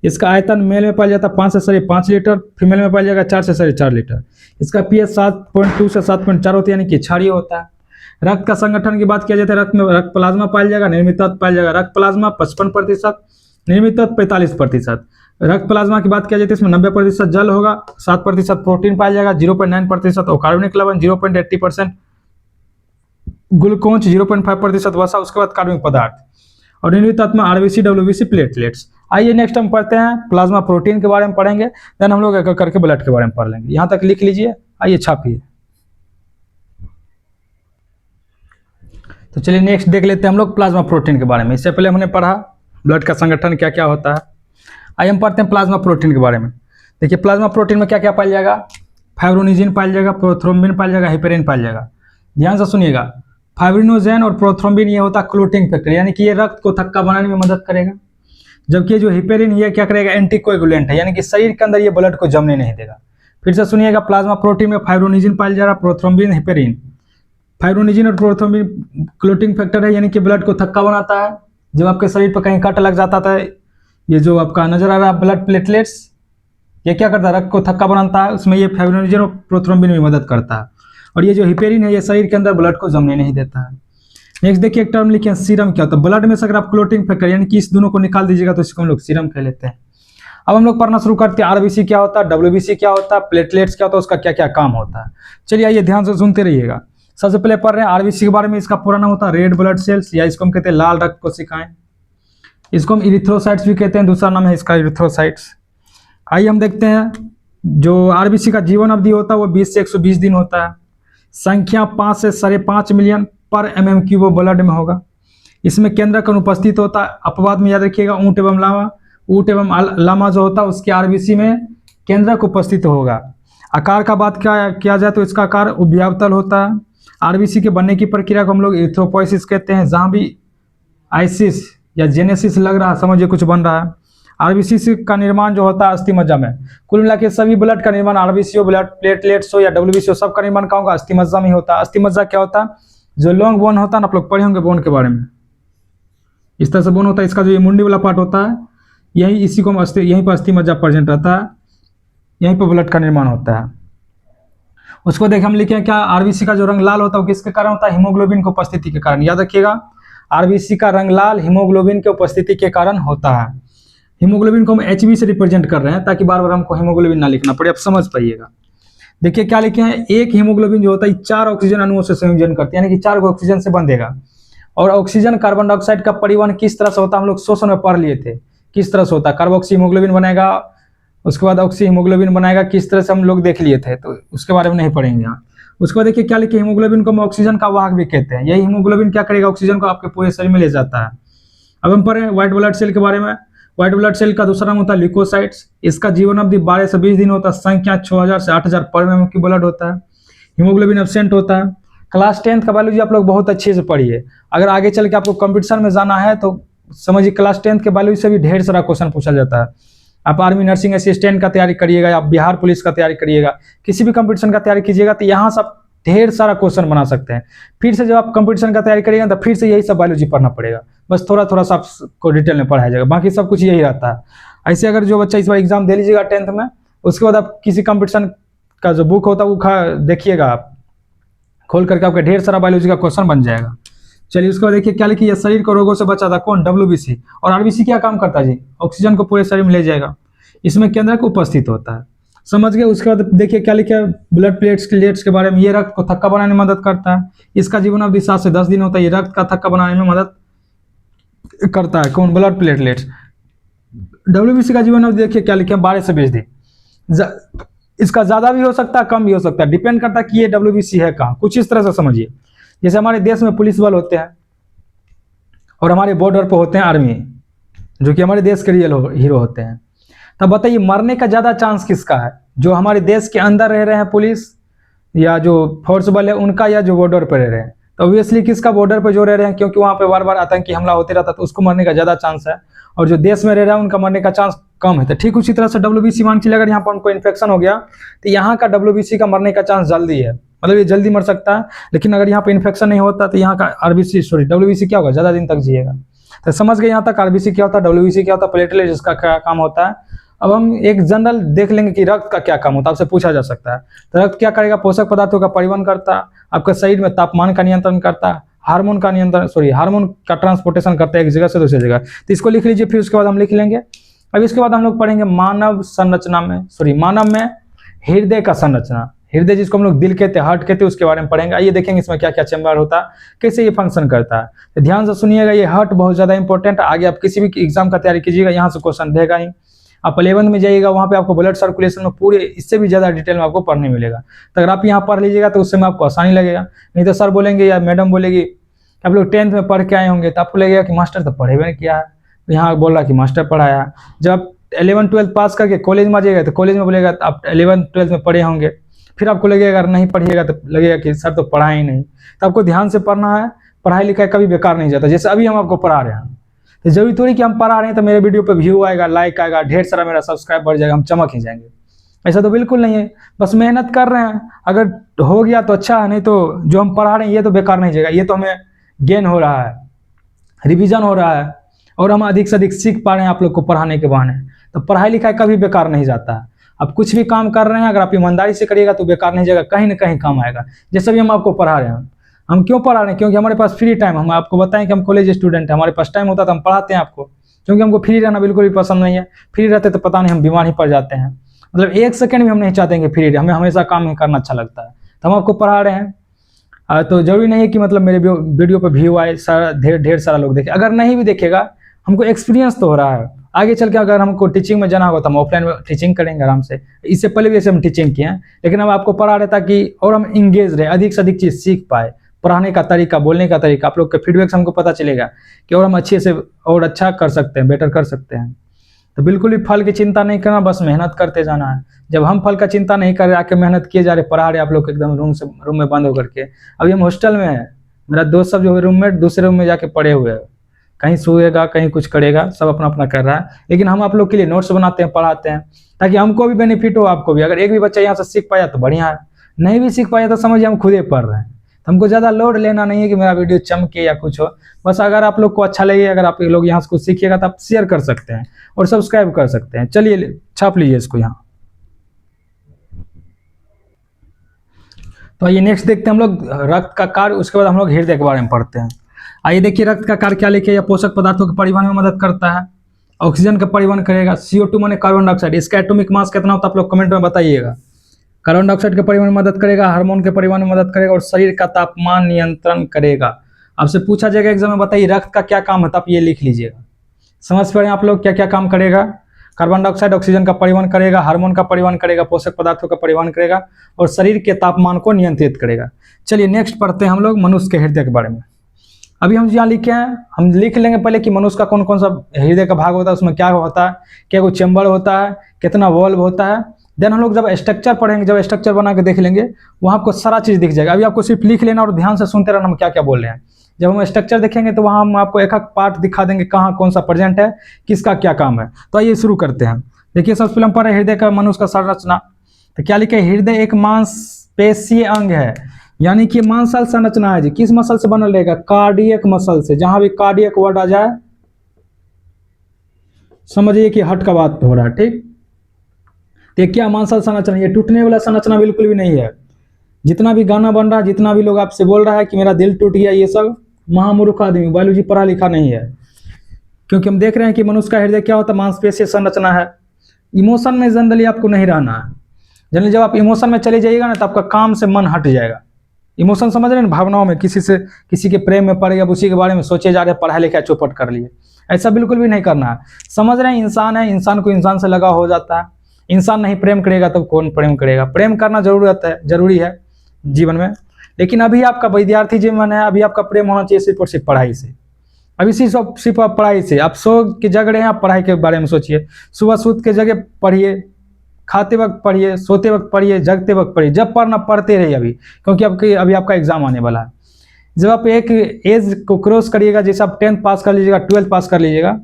इसका आयतन मेल में पाया जाता है 5 से 5.5 लीटर, फीमेल में पाया जाएगा 4 से 4.5 लीटर। इसका पीएच 7.2 से 7.4 होता है, यानी कि क्षारीय होता है। रक्त का संगठन की बात किया जाता है, रक्त में रक्त प्लाज्मा पाया जाएगा, निर्मित तत्व पाया जाएगा। रक्त प्लाज्मा 55%, निर्मित तत्व 45%। रक्त प्लाज्मा की बात किया जाती है, इसमें 90% जल होगा, 7% प्रोटीन पाया जाएगा, 0.9% और कार्बनिक लवण 0.80%, ग्लूकोज 0.5% वसा, उसके बाद कार्बनिक पदार्थ और निर्मित तत्व में आरबीसी, डब्ल्यूबीसी, प्लेटलेट्स। आइए नेक्स्ट हम पढ़ते हैं प्लाज्मा प्रोटीन के बारे में पढ़ेंगे, देन हम लोग एक करके ब्लड के बारे में पढ़ लेंगे। यहाँ तक लिख लीजिए, आइए छापिए। तो चलिए नेक्स्ट देख लेते हैं हम लोग प्लाज्मा प्रोटीन के बारे में। इससे पहले हमने पढ़ा ब्लड का संगठन क्या क्या होता है। आइए हम पढ़ते हैं प्लाज्मा प्रोटीन के बारे में। देखिए प्लाज्मा प्रोटीन में क्या क्या पाया जाएगा, फाइब्रोनिजिन पाया जाएगा, प्रोथ्रोम्बिन पाया जाएगा, हेपेरिन पाया जाएगा। ध्यान से सुनिएगा, फाइब्रिनोजेन और प्रोथ्रोम्बिन ये होता है क्लोटिंग फैक्टर, यानी कि ये रक्त को थक्का बनाने में मदद करेगा। जबकि जो हेपेरिन ये क्या करेगा, एंटीकोएगुलेंट है, यानी कि शरीर के अंदर ये ब्लड को जमने नहीं देगा। फिर से सुनिएगा, प्लाज्मा प्रोटीन में फाइब्रोनिजिन पाया जा रहा है, प्रोथ्रोम्बिन, हेपेरिन। फाइब्रोनिजिन और प्रोथ्रोम्बिन क्लोटिंग फैक्टर है, यानी कि ब्लड को थक्का बनाता है। जब आपके शरीर पर कहीं कट लग जाता था, ये जो आपका नजर आ रहा है ब्लड प्लेटलेट्स, ये क्या करता है, रक्त को थक्का बनाता है, उसमें ये फाइब्रोनिजिन और प्रोथ्रोम्बिन भी मदद करता है। और ये जो हेपेरिन है, ये शरीर के अंदर ब्लड को जमने नहीं देता है। नेक्स्ट देखिए, एक टर्म लिखे सीरम क्या होता है। ब्लड में से अगर आप क्लोटिंग फैक्टर यानी कि इस दोनों को निकाल दीजिएगा तो इसको हम लोग सीरम कह लेते हैं। अब हम लोग पढ़ना शुरू करते हैं, आरबीसी क्या होता है, डब्ल्यूबीसी क्या होता है, प्लेटलेट्स क्या होता है, उसका क्या क्या काम होता है। चलिए आइए ध्यान से सुनते रहिएगा। सबसे पहले पढ़ रहे हैं आरबीसी के बारे में। इसका पूरा नाम होता है रेड ब्लड सेल्स, या इसको हम कहते हैं लाल रक्त कोशिकाएं। इसको हम इरिथ्रोसाइट्स भी कहते हैं, दूसरा नाम है इसका इरिथ्रोसाइट्स। आइए हम देखते हैं, जो आरबीसी का जीवन अवधि होता है वो 20 से 120 दिन होता है। संख्या 5 से 5.5 मिलियन पर mm³ वो ब्लड में होगा। इसमें केंद्रक अनुपस्थित होता है। अपवाद में याद रखिएगा, ऊंट एवं लामा, ऊंट एवं लामा जो होता है उसके आरबीसी में केंद्रक उपस्थित होगा। आकार का बात किया जाए तो इसका आकार उभयावतल होता है। आरबीसी के बनने की प्रक्रिया को हम लोग इरिथ्रोपोइसिस कहते हैं। जहाँ भी आइसिस या जेनेसिस लग रहा है, समझिए कुछ बन रहा है। आरबीसी का निर्माण जो होता है अस्थिमज्जा में। कुल मिला के सभी ब्लड का निर्माण आरबीसी हो, ब्लड प्लेटलेट्स हो या डब्ल्यूबीसी हो, सबका निर्माण क्या होगा? अस्थिमज्जा में ही होता है। अस्थिमज्जा क्या होता है? जो लॉन्ग बोन होता है ना, आप लोग पढ़े होंगे बोन के बारे में, इस तरह से बोन होता है। इसका जो ये मुंडी वाला पार्ट होता है, यही इसी को हम यहीं पर अस्थिमज्जा प्रेजेंट रहता है, यहीं पर ब्लड का निर्माण होता है। उसको देख हम लिखे क्या, आरबीसी का जो रंग लाल होता है वो किसके कारण होता है? हीमोग्लोबिन की उपस्थिति के कारण। याद रखिएगा, आरबीसी का रंग लाल हीमोग्लोबिन की उपस्थिति के कारण होता है। हीमोग्लोबिन को हम एचबी से रिप्रेजेंट कर रहे हैं ताकि बार बार हमको हीमोग्लोबिन ना लिखना पड़े, आप समझ पाइएगा। देखिए क्या लिखे हैं, एक हीमोग्लोबिन जो होता है 4 ऑक्सीजन अणुओं से संयोजन करते हैं, यानी कि 4 ऑक्सीजन से बंधेगा। और ऑक्सीजन कार्बन डाइऑक्साइड का परिवहन किस तरह से होता है हम लोग शोषण में पढ़ लिए थे, किस तरह से होता है। कार्बोक्सी हीमोग्लोबिन बनेगा, उसके बाद ऑक्सी हीमोग्लोबिन बनाएगा, किस तरह से हम लोग देख लिए थे, तो उसके बारे में नहीं पढ़ेंगे यहाँ। उसके बाद देखिए क्या लिखे, हीमोग्लोबिन को हम ऑक्सीजन का वाहक भी कहते हैं। यही हीमोग्लोबिन क्या करेगा? ऑक्सीजन को आपके पूरे शरीर में ले जाता है। अब हम पढ़ें व्हाइट ब्लड सेल के बारे में। व्हाइट ब्लड सेल का दूसरा नाम होता है ल्यूकोसाइट्स। इसका जीवन अवधि 12 से 20 दिन होता है। संख्या 6000 से 8000 पर mm की ब्लड होता है। हीमोग्लोबिन एब्सेंट होता है। क्लास 10th का बायोलॉजी आप लोग बहुत अच्छे से पढ़िए। अगर आगे चल के आपको कंपटीशन में जाना है तो समझिए क्लास 10th के बायोलॉजी से भी ढेर सारा क्वेश्चन पूछा जाता है। आप आर्मी नर्सिंग असिस्टेंट का तैयारी करिएगा, आप बिहार पुलिस का तैयारी करिएगा, किसी भी कंपटीशन का तैयारी कीजिएगा तो यहाँ से आप ढेर सारा क्वेश्चन बना सकते हैं। फिर से जब आप कंपटीशन का तैयारी करिएगा तो फिर से यही सब बायोलॉजी पढ़ना पड़ेगा, बस थोड़ा थोड़ा सा आपको डिटेल में पढ़ाया जाएगा, बाकी सब कुछ यही रहता है। ऐसे अगर जो बच्चा इस बार एग्जाम दे लीजिएगा 10th में, उसके बाद आप किसी कंपटीशन का जो बुक होता है वो देखिएगा, आप खोल करके आपका ढेर सारा बायोलॉजी का क्वेश्चन बन जाएगा। चलिए उसके बाद देखिए क्या लिखिए, शरीर को रोगों से बचाता कौन? डब्ल्यूबीसी। और आरबीसी क्या काम करता है जी? ऑक्सीजन को पूरे शरीर में ले जाएगा। इसमें केंद्रक उपस्थित होता है, समझ गए। उसके बाद देखिए क्या लिखा है, ब्लड प्लेटलेट्स के बारे में। ये रक्त को थक्का बनाने में मदद करता है। इसका जीवन अवधि 7 से 10 दिन होता है। ये रक्त का थक्का बनाने में मदद करता है कौन? Blood platelets. डब्ल्यूबीसी का जीवन अवधि देखिए क्या लिखा है, 12 से 20 दिन। इसका ज्यादा भी हो सकता है, कम भी हो सकता है, डिपेंड करता है कि ये डब्ल्यूबीसी है कहाँ। कुछ इस तरह से समझिए, जैसे हमारे देश में पुलिस बल होते हैं और हमारे बॉर्डर पर होते हैं आर्मी, जो कि हमारे देश के रियल हीरो होते हैं। तब बताइए मरने का ज्यादा चांस किसका है? जो हमारे देश के अंदर रह रहे हैं पुलिस या जो फोर्स बल है उनका, या जो बॉर्डर पर रह रहे हैं? तो ऑब्वियसली किसका? बॉर्डर पर जो रह रहे हैं, क्योंकि वहां पे बार बार आतंकी हमला होते रहता है तो उसको मरने का ज्यादा चांस है। और जो देश में रह रहा है उनका मरने का चांस कम है। तो ठीक उसी तरह से डब्ल्यूबीसी मान चलिए अगर यहाँ पर उनको इन्फेक्शन हो गया तो यहाँ का डब्ल्यूबीसी का मरने का चांस जल्दी है, मतलब ये जल्दी मर सकता है। लेकिन अगर यहाँ पे इन्फेक्शन नहीं होता तो यहाँ का डब्ल्यूबीसी क्या होगा? ज्यादा दिन तक जिएगा। तो समझ गए यहाँ तक आरबीसी क्या होता है, डब्ल्यूबीसी क्या होता है, प्लेटलेट इसका क्या काम होता है। अब हम एक जनरल देख लेंगे कि रक्त का क्या काम होता है, आपसे पूछा जा सकता है। तो रक्त क्या करेगा? पोषक पदार्थों का परिवहन करता है, आपका शरीर में तापमान का नियंत्रण करता है, हार्मोन का ट्रांसपोर्टेशन करता है एक जगह से दूसरी जगह। तो इसको लिख लीजिए, फिर उसके बाद हम लिख लेंगे। अब इसके बाद हम लोग पढ़ेंगे मानव में हृदय का संरचना। हृदय जिसको हम लोग दिल कहते हैं, हार्ट कहते हैं, उसके बारे में पढ़ेंगे। आइए देखेंगे इसमें क्या क्या चैम्बर होता है, कैसे ये फंक्शन करता है। तो ध्यान से सुनिएगा, ये हार्ट बहुत ज्यादा इंपॉर्टेंट है। आगे आप किसी भी एग्जाम का तैयारी कीजिएगा, यहाँ से क्वेश्चन देगा ही। आप 11th में जाइएगा, वहाँ पे आपको ब्लड सर्कुलेशन में पूरे इससे भी ज्यादा डिटेल में आपको पढ़ने मिलेगा। तो अगर आप यहाँ पढ़ लीजिएगा तो उससे में आपको आसानी लगेगा। नहीं तो सर बोलेंगे या मैडम बोलेगी आप लोग 10th में पढ़ के आए होंगे तो आपको लगेगा कि मास्टर तो पढ़े हुए नहीं किया है, तो यहाँ बोल रहा कि मास्टर पढ़ाया। जब आप 11th-12th पास करके कॉलेज में आ जाइएगा तो कॉलेज में बोलेगा आप 11th-12th में पढ़े होंगे, फिर आपको लगेगा अगर नहीं पढ़िएगा तो लगेगा कि सर तो पढ़ा ही नहीं। तो आपको ध्यान से पढ़ना है, पढ़ाई लिखाई कभी बेकार नहीं जाता। जैसे अभी हम आपको पढ़ा रहे हैं, तो जरूरी थोड़ी कि हम पढ़ा रहे हैं तो मेरे वीडियो पे व्यू आएगा, लाइक आएगा, ढेर सारा मेरा सब्सक्राइब बढ़ जाएगा, हम चमक ही जाएंगे। ऐसा तो बिल्कुल नहीं है, बस मेहनत कर रहे हैं। अगर हो गया तो अच्छा है, नहीं तो जो हम पढ़ा रहे हैं ये तो बेकार नहीं जाएगा। ये तो हमें गेन हो रहा है, रिवीजन हो रहा है और हम अधिक से अधिक सीख पा रहे हैं आप लोग को पढ़ाने के बहाने। तो पढ़ाई लिखाई कभी बेकार नहीं जाता है। आप कुछ भी काम कर रहे हैं, अगर आप ईमानदारी से करिएगा तो बेकार नहीं जाएगा, कहीं ना कहीं काम आएगा। जैसे भी हम आपको पढ़ा रहे हैं, हम क्यों पढ़ा रहे हैं? क्योंकि हमारे पास फ्री टाइम, हम आपको बताएं कि हम कॉलेज स्टूडेंट हैं, हमारे पास टाइम होता है तो हम पढ़ाते हैं आपको। क्योंकि हमको फ्री रहना बिल्कुल भी पसंद नहीं है। फ्री रहते तो पता नहीं हम बीमार ही पड़ जाते हैं। मतलब एक सेकंड भी हम नहीं चाहते हैं कि फ्री रहे, हमें हमेशा काम ही करना अच्छा लगता है, तो हम आपको पढ़ा रहे हैं। तो जरूरी नहीं है कि मतलब मेरे वीडियो पर व्यू आए, सारा ढेर सारा लोग देखे। अगर नहीं भी देखेगा, हमको एक्सपीरियंस तो हो रहा है। आगे चल के अगर हमको टीचिंग में जाना होगा तो हम ऑफलाइन में टीचिंग करेंगे आराम से। इससे पहले भी ऐसे हम टीचिंग किए हैं, लेकिन अब आपको पढ़ा रहे ताकि और हम इंगेज रहे, अधिक से अधिक चीज़ सीख पाए। पढ़ाने का तरीका, बोलने का तरीका, आप लोग के फीडबैक से हमको पता चलेगा कि और हम अच्छे से और अच्छा कर सकते हैं, बेटर कर सकते हैं। तो बिल्कुल भी फल की चिंता नहीं करना, बस मेहनत करते जाना है। जब हम फल का चिंता नहीं कर रहे, आके मेहनत किए जा रहे, पढ़ा रहे आप लोग एकदम रूम में बंद होकर के। अभी हम हॉस्टल में हैं, मेरा दोस्त सब जो है रूममेट दूसरे रूम में जाके पड़े हुए हैं, कहीं सोएगा कहीं कुछ करेगा, सब अपना अपना कर रहा है। लेकिन हम आप लोग के लिए नोट्स बनाते हैं, पढ़ाते हैं, ताकि हमको भी बेनिफिट हो, आपको भी। अगर एक भी बच्चा यहाँ से सीख पाया तो बढ़िया है, नहीं भी सीख पाया तो समझिए हम खुद ही पढ़ रहे हैं। तो हमको ज़्यादा लोड लेना नहीं है कि मेरा वीडियो चमके या कुछ हो। बस अगर आप लोग को अच्छा लगे, अगर आप लोग यहाँ से कुछ सीखिएगा तो आप शेयर कर सकते हैं और सब्सक्राइब कर सकते हैं। चलिए छाप लीजिए इसको यहाँ। तो आइए नेक्स्ट देखते हैं हम लोग रक्त का कार्य, उसके बाद हम लोग हृदय के बारे में पढ़ते हैं। आइए देखिए रक्त का कार्य क्या लिखे, या पोषक पदार्थों के परिवहन में मदद करता है, ऑक्सीजन का परिवहन करेगा, CO2 माने कार्बन डाइऑक्साइड, इसका एटॉमिक मास कितना होता है आप लोग कमेंट में बताइएगा। कार्बन डाइऑक्साइड के परिवहन में मदद करेगा, हार्मोन के परिवहन में मदद करेगा और शरीर का तापमान नियंत्रण करेगा। आपसे पूछा जाएगा एग्जाम में, बताइए रक्त का क्या काम है, तो आप ये लिख लीजिएगा। समझ पा रहे हैं आप लोग क्या क्या काम करेगा? कार्बन डाइऑक्साइड ऑक्सीजन का परिवहन करेगा, हार्मोन का परिवहन करेगा, पोषक पदार्थों का परिवहन करेगा और शरीर के तापमान को नियंत्रित करेगा। चलिए नेक्स्ट पढ़ते हैं हम लोग मनुष्य के हृदय के बारे में। अभी हम यहाँ लिखे हैं, हम लिख लेंगे पहले कि मनुष्य का कौन कौन सा हृदय का भाग होता है, उसमें क्या होता है, क्या कोई चैम्बर होता है, कितना वॉल्व होता है। देन हम लोग जब स्ट्रक्चर पढ़ेंगे, जब स्ट्रक्चर बना के देख लेंगे, वहाँ आपको सारा चीज़ दिख जाएगा। अभी आपको सिर्फ लिख लेना और ध्यान से सुनते रहना हम क्या क्या बोल रहे हैं। जब हम स्ट्रक्चर देखेंगे तो वहाँ हम आपको एक एक पार्ट दिखा देंगे, कहाँ कौन सा प्रेजेंट है, किसका क्या काम है। तो आइए शुरू करते हैं। देखिए सबसे पहले हम पढ़ रहे हृदय का मनुष्य का संरचना। तो क्या लिखे, हृदय एक मांसपेशीय अंग है, यानी कि मांसल संरचना है जी। किस मसल से बनल रहेगा? कार्डियक मसल से। जहां भी कार्डियक वर्ड आ जाए समझिए कि हट का बात हो रहा है, ठीक। तो क्या मांसल संरचना, ये टूटने वाला संरचना बिल्कुल भी नहीं है। जितना भी गाना बन रहा है, जितना भी लोग आपसे बोल रहा है कि मेरा दिल टूट गया, ये सब महामूर्ख आदमी, बायोलॉजी पढ़ा लिखा नहीं है। क्योंकि हम देख रहे हैं कि मनुष्य का हृदय क्या होता है, मांसपेशीय संरचना है। इमोशन में जनरली आपको नहीं रहना है। जनरली जब आप इमोशन में चले जाइएगा ना, तो आपका काम से मन हट जाएगा। इमोशन समझ रहे हैं ना, भावनाओं में किसी के प्रेम में पड़ गया, उसी के बारे में सोचे जा रहे, पढ़ाई लिखाई चौपट कर लिए। ऐसा बिल्कुल भी नहीं करना है। समझ रहे हैं इंसान है, इंसान को इंसान से लगाव हो जाता है। इंसान नहीं प्रेम करेगा तो कौन प्रेम करेगा? प्रेम करना जरूरी है जीवन में। लेकिन अभी आपका विद्यार्थी जीवन है, अभी आपका प्रेम होना चाहिए सिर्फ और सिर्फ पढ़ाई से। अभी सिर्फ आप पढ़ाई से, आप सो के जग रहे हैं, आप पढ़ाई के बारे में सोचिए। सुबह सूत के जगह पढ़िए, खाते वक्त पढ़िए, सोते वक्त पढ़िए, जगते वक्त पढ़िए। जब पढ़ना पढ़ते रहिए अभी, क्योंकि अभी आपका एग्जाम आने वाला है। जब आप एक एज को क्रॉस करिएगा, जैसे आप 10th पास कर लीजिएगा, 12th पास कर लीजिएगा,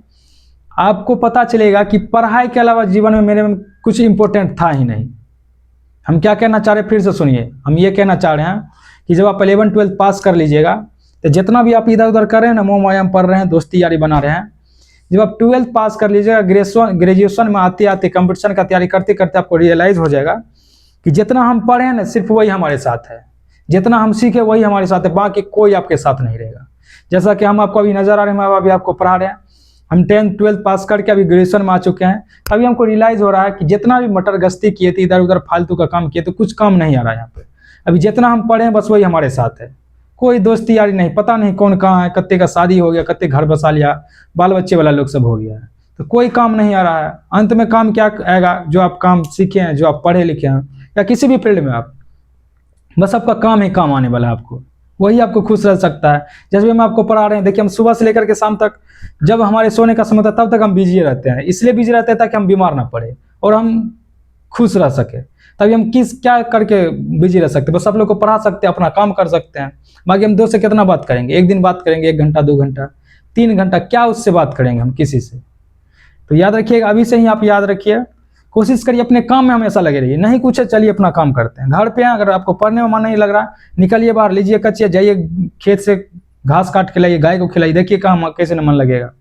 आपको पता चलेगा कि पढ़ाई के अलावा जीवन में मेरे में कुछ इंपॉर्टेंट था ही नहीं। हम क्या कहना चाह रहे हैं, फिर से सुनिए। हम ये कहना चाह रहे हैं कि जब आप 11th 12th पास कर लीजिएगा, तो जितना भी आप इधर उधर कर रहे हैं ना, मोह माया पढ़ रहे हैं, दोस्ती यारी बना रहे हैं, जब आप 12th पास कर लीजिएगा, ग्रेजुएशन में आते आते, कंपटीशन का तैयारी करते करते आपको रियलाइज हो जाएगा कि जितना हम पढ़े हैं ना, सिर्फ वही हमारे साथ है। जितना हम सीखे वही हमारे साथ है, बाकी कोई आपके साथ नहीं रहेगा। जैसा कि हम आपको अभी नजर आ रहे हैं, हम अभी आपको पढ़ा रहे हैं। हम 10th 12th पास करके अभी ग्रेजुएशन में आ चुके हैं। अभी हमको रियलाइज हो रहा है कि जितना भी मटर गश्ती किए थे, इधर उधर फालतू का काम किए, तो कुछ काम नहीं आ रहा है यहाँ पे। अभी जितना हम पढ़े हैं बस वही हमारे साथ है। कोई दोस्ती यारी नहीं, पता नहीं कौन कहाँ है, कत्ते का शादी हो गया, कत्ते घर बसा लिया, बाल बच्चे वाला लोग सब हो गया है। तो कोई काम नहीं आ रहा है। अंत में काम क्या आएगा? जो आप काम सीखे हैं, जो आप पढ़े लिखे हैं, या किसी भी फील्ड में आप, बस आपका काम ही काम आने वाला है। आपको वही आपको खुश रह सकता है। जैसे हम आपको पढ़ा रहे हैं, देखिए हम सुबह से लेकर के शाम तक, जब हमारे सोने का समय था तब तक हम बिजी रहते हैं। इसलिए बिजी रहते हैं ताकि हम बीमार ना पड़े और हम खुश रह सके। तभी हम क्या करके बिजी रह सकते हैं? बस आप लोग को पढ़ा सकते हैं, अपना काम कर सकते हैं। बाकी हम दोस्त से कितना बात करेंगे? एक दिन बात करेंगे, 1 घंटा 2 घंटा 3 घंटा, क्या उससे बात करेंगे हम किसी से? तो याद रखिएगा, अभी से ही आप याद रखिए। कोशिश करिए अपने काम में हमेशा लगे रहिए। नहीं कुछ है, चलिए अपना काम करते हैं। घर पे हैं, अगर आपको पढ़ने में मन नहीं लग रहा, निकलिए बाहर, लीजिए कच्चिए, जाइए खेत से घास काट के लाइए, गाय को खिलाइए, देखिए कहाँ कैसे न मन लगेगा।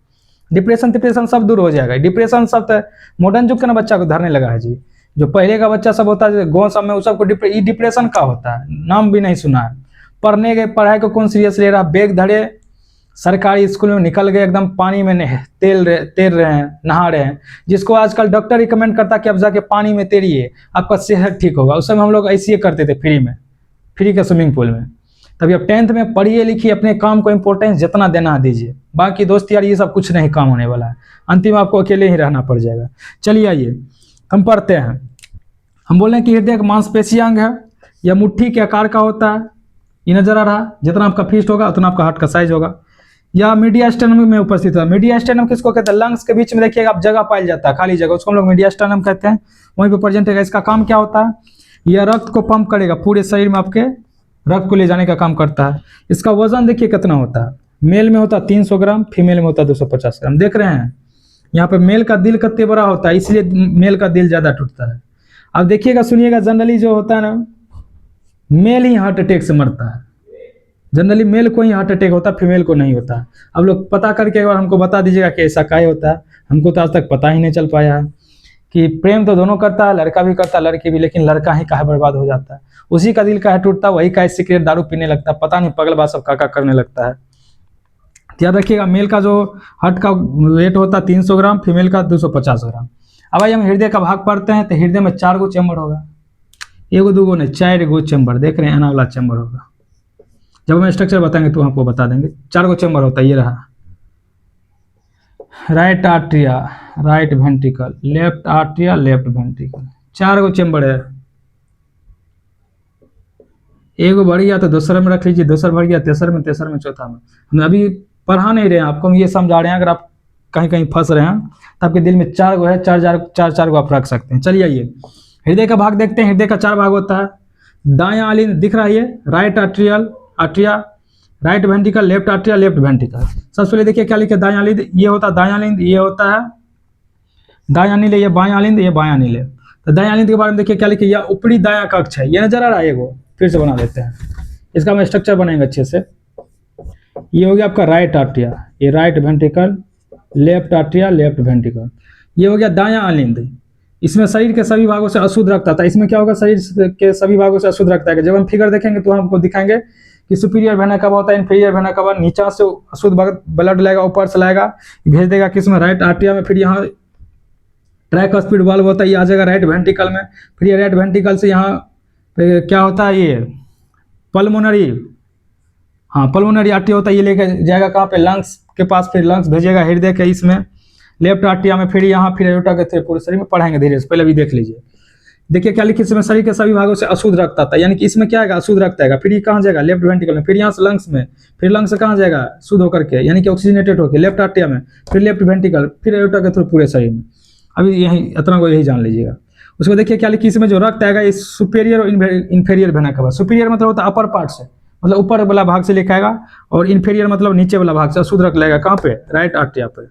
डिप्रेशन सब दूर हो जाएगा। डिप्रेशन सब तो मॉडर्न युग के ना बच्चा को धरने लगा है जी। जो पहले का बच्चा सब होता है गाँव सब में, उस सबको डिप्रेशन का होता है, नाम भी नहीं सुना है। पढ़ने गए, पढ़ाई को कौन सीरियस ले रहा? बैग धरे, सरकारी स्कूल में निकल गए, एकदम पानी में तैर रहे हैं, नहा रहे हैं। जिसको आजकल डॉक्टर रिकमेंड करता है कि आप जाके पानी में तैरिए, आपका सेहत ठीक होगा। उस समय हम लोग ऐसे ही करते थे, फ्री के स्विमिंग पूल में। तभी अब 10th में पढ़िए लिखिए, अपने काम को इंपॉर्टेंस जितना देना है दीजिए। बाकी दोस्त यार ये सब कुछ नहीं काम होने वाला है, अंतिम आपको अकेले ही रहना पड़ जाएगा। चलिए आइए हम पढ़ते हैं। हम बोल रहे हैं कि हृदय एक मांसपेशी अंग है, यह मुट्ठी के आकार का होता है। ये नजर आ रहा, जितना आपका फीस्ट होगा उतना आपका हार्ट का साइज होगा। या मीडियास्टेनम में उपस्थित है। मीडियास्टेनम किसको कहते हैं? लंग्स के बीच में देखिएगा आप जगह पाया जाता है, खाली जगह, उसको हम लोग मीडियास्टेनम कहते हैं। वहीं पे प्रेजेंट है। इसका काम क्या होता है? यह रक्त को पंप करेगा, पूरे शरीर में आपके रक्त को ले जाने का काम करता है। इसका वजन देखिए कितना होता है, मेल में होता है 300 ग्राम, फीमेल में होता है 250 ग्राम। देख रहे हैं यहाँ पे मेल का दिल कितने बड़ा होता है, इसलिए मेल का दिल ज्यादा टूटता है। अब देखिएगा सुनिएगा, जनरली जो होता है ना, मेल ही हार्ट अटैक से मरता है। जनरली मेल को ही हार्ट अटैक होता है, फीमेल को नहीं होता। अब लोग पता करके एक बार हमको बता दीजिएगा कि ऐसा काहे होता है। हमको तो आज तक पता ही नहीं चल पाया है कि प्रेम तो दोनों करता है, लड़का भी करता है लड़की भी, लेकिन लड़का ही काहे बर्बाद हो जाता है, उसी का दिल काहे टूटता है, वही काहे सिगरेट दारू पीने लगता है, पता नहीं पगल बात सब काका करने लगता है। याद रखिएगा, मेल का जो हार्ट का वेट होता है 300 ग्राम, फीमेल का 250 ग्राम। अब भाई हम हृदय का भाग पढ़ते हैं, तो हृदय में 4 गो चैम्बर होगा, एगो दूगो नहीं 4 गो चैम्बर। देख रहे हैं एना वाला चैम्बर होगा, जब हम स्ट्रक्चर बताएंगे तो आपको बता देंगे। 4 गो चैम्बर होता है, ये रहा right atria, right ventricle, left atria, left ventricle, 4 गो चैम्बर है। एगो बढ़ गया तो दूसरे में रख लीजिए, दूसरा बढ़ गया तेसर में, तेसर में, चौथा में। हम अभी पढ़ा नहीं रहे हैं आपको, हम ये समझा रहे हैं। अगर आप कहीं कहीं फंस रहे हैं तो आपके दिल में 4 गो है, चार गो आप रख सकते हैं। चलिए आइए हृदय का भाग देखते हैं। हृदय का 4 भाग होता है। दायां आलिंद दिख रहा है, ये right atria, right ventricle, left atria, left ventricle. सबसे पहले देखिए क्या लिखे, दायां आलिंद, ये होता है दायां आलिंद, ये होता है दायां नीले, ये बायां आलिंद, ये बायां नीले। तो दायां आलिंद के बारे में देखिए क्या लिखे, यह ऊपरी दायां कक्ष है। ये नजर आ रहा है, एगो फिर से बना देते हैं, इसका हम स्ट्रक्चर बनाएंगे अच्छे से। ये हो गया आपका राइट आर्ट्रिया, ये right ventricle, left atria, left ventricle. ये हो गया दायां आलिंद, इसमें शरीर के सभी भागों से अशुद्ध रक्त आता है। इसमें क्या होगा, शरीर के सभी भागों से अशुद्ध रक्त आएगा। जब हम फिगर देखेंगे तो हमको दिखाएंगे कि सुपीरियर वेना कब होता है, इन्फीरियर वेना कब, नीचा से अशुद्ध ब्लड लाएगा, ऊपर से लाएगा, भेज देगा किसमें, राइट आर्ट्रिया में। फिर यहाँ ट्राइकस्पिड वाल्व होता है, ये आ जाएगा राइट वेंट्रिकल में। फिर ये राइट वेंट्रिकल से यहाँ पे क्या होता है, ये पल्मोनरी, हाँ पल्मोनरी आर्टरी होता है, ये लेके जाएगा कहाँ पे, लंग्स के पास। फिर लंग्स भेजेगा हृदय के इसमें, लेफ्ट आर्ट्रिया में। फिर यहाँ फिर एओर्टा के पूरे शरीर में पढ़ाएंगे धीरे से, पहले भी देख लीजिए। देखिए क्या लिखिए, इसमें शरीर के सभी भागों से अशुद्ध रक्त आता है, यानी कि इसमें क्या आएगा, अशुद्ध रक्त आएगा। फिर ये कहाँ जाएगा, लेफ्ट वेंट्रिकल में। फिर यहाँ से लंग्स में, फिर लंग्स से कहाँ जाएगा, शुद्ध होकर के, यानी कि ऑक्सीजनेटेड होकर लेफ्ट आर्ट्रिया में, फिर लेफ्ट वेंट्रिकल, फिर एओर्टा के थ्रू पूरे शरीर में। अभी यही इतना को यही जान लीजिएगा। उसको देखिए क्या लिखिए, इसमें जो रक्त आएगा ये सुपेरियर और इन्फेरियर वेना कवा। सुपेरियर मतलब होता है अपर पार्ट से, मतलब ऊपर वाला भाग से लिखा आएगा, और इन्फेरियर मतलब नीचे वाला भाग से अशुद्ध रक्त लगेगा कहाँ पे, राइट आर्ट्रिया पे।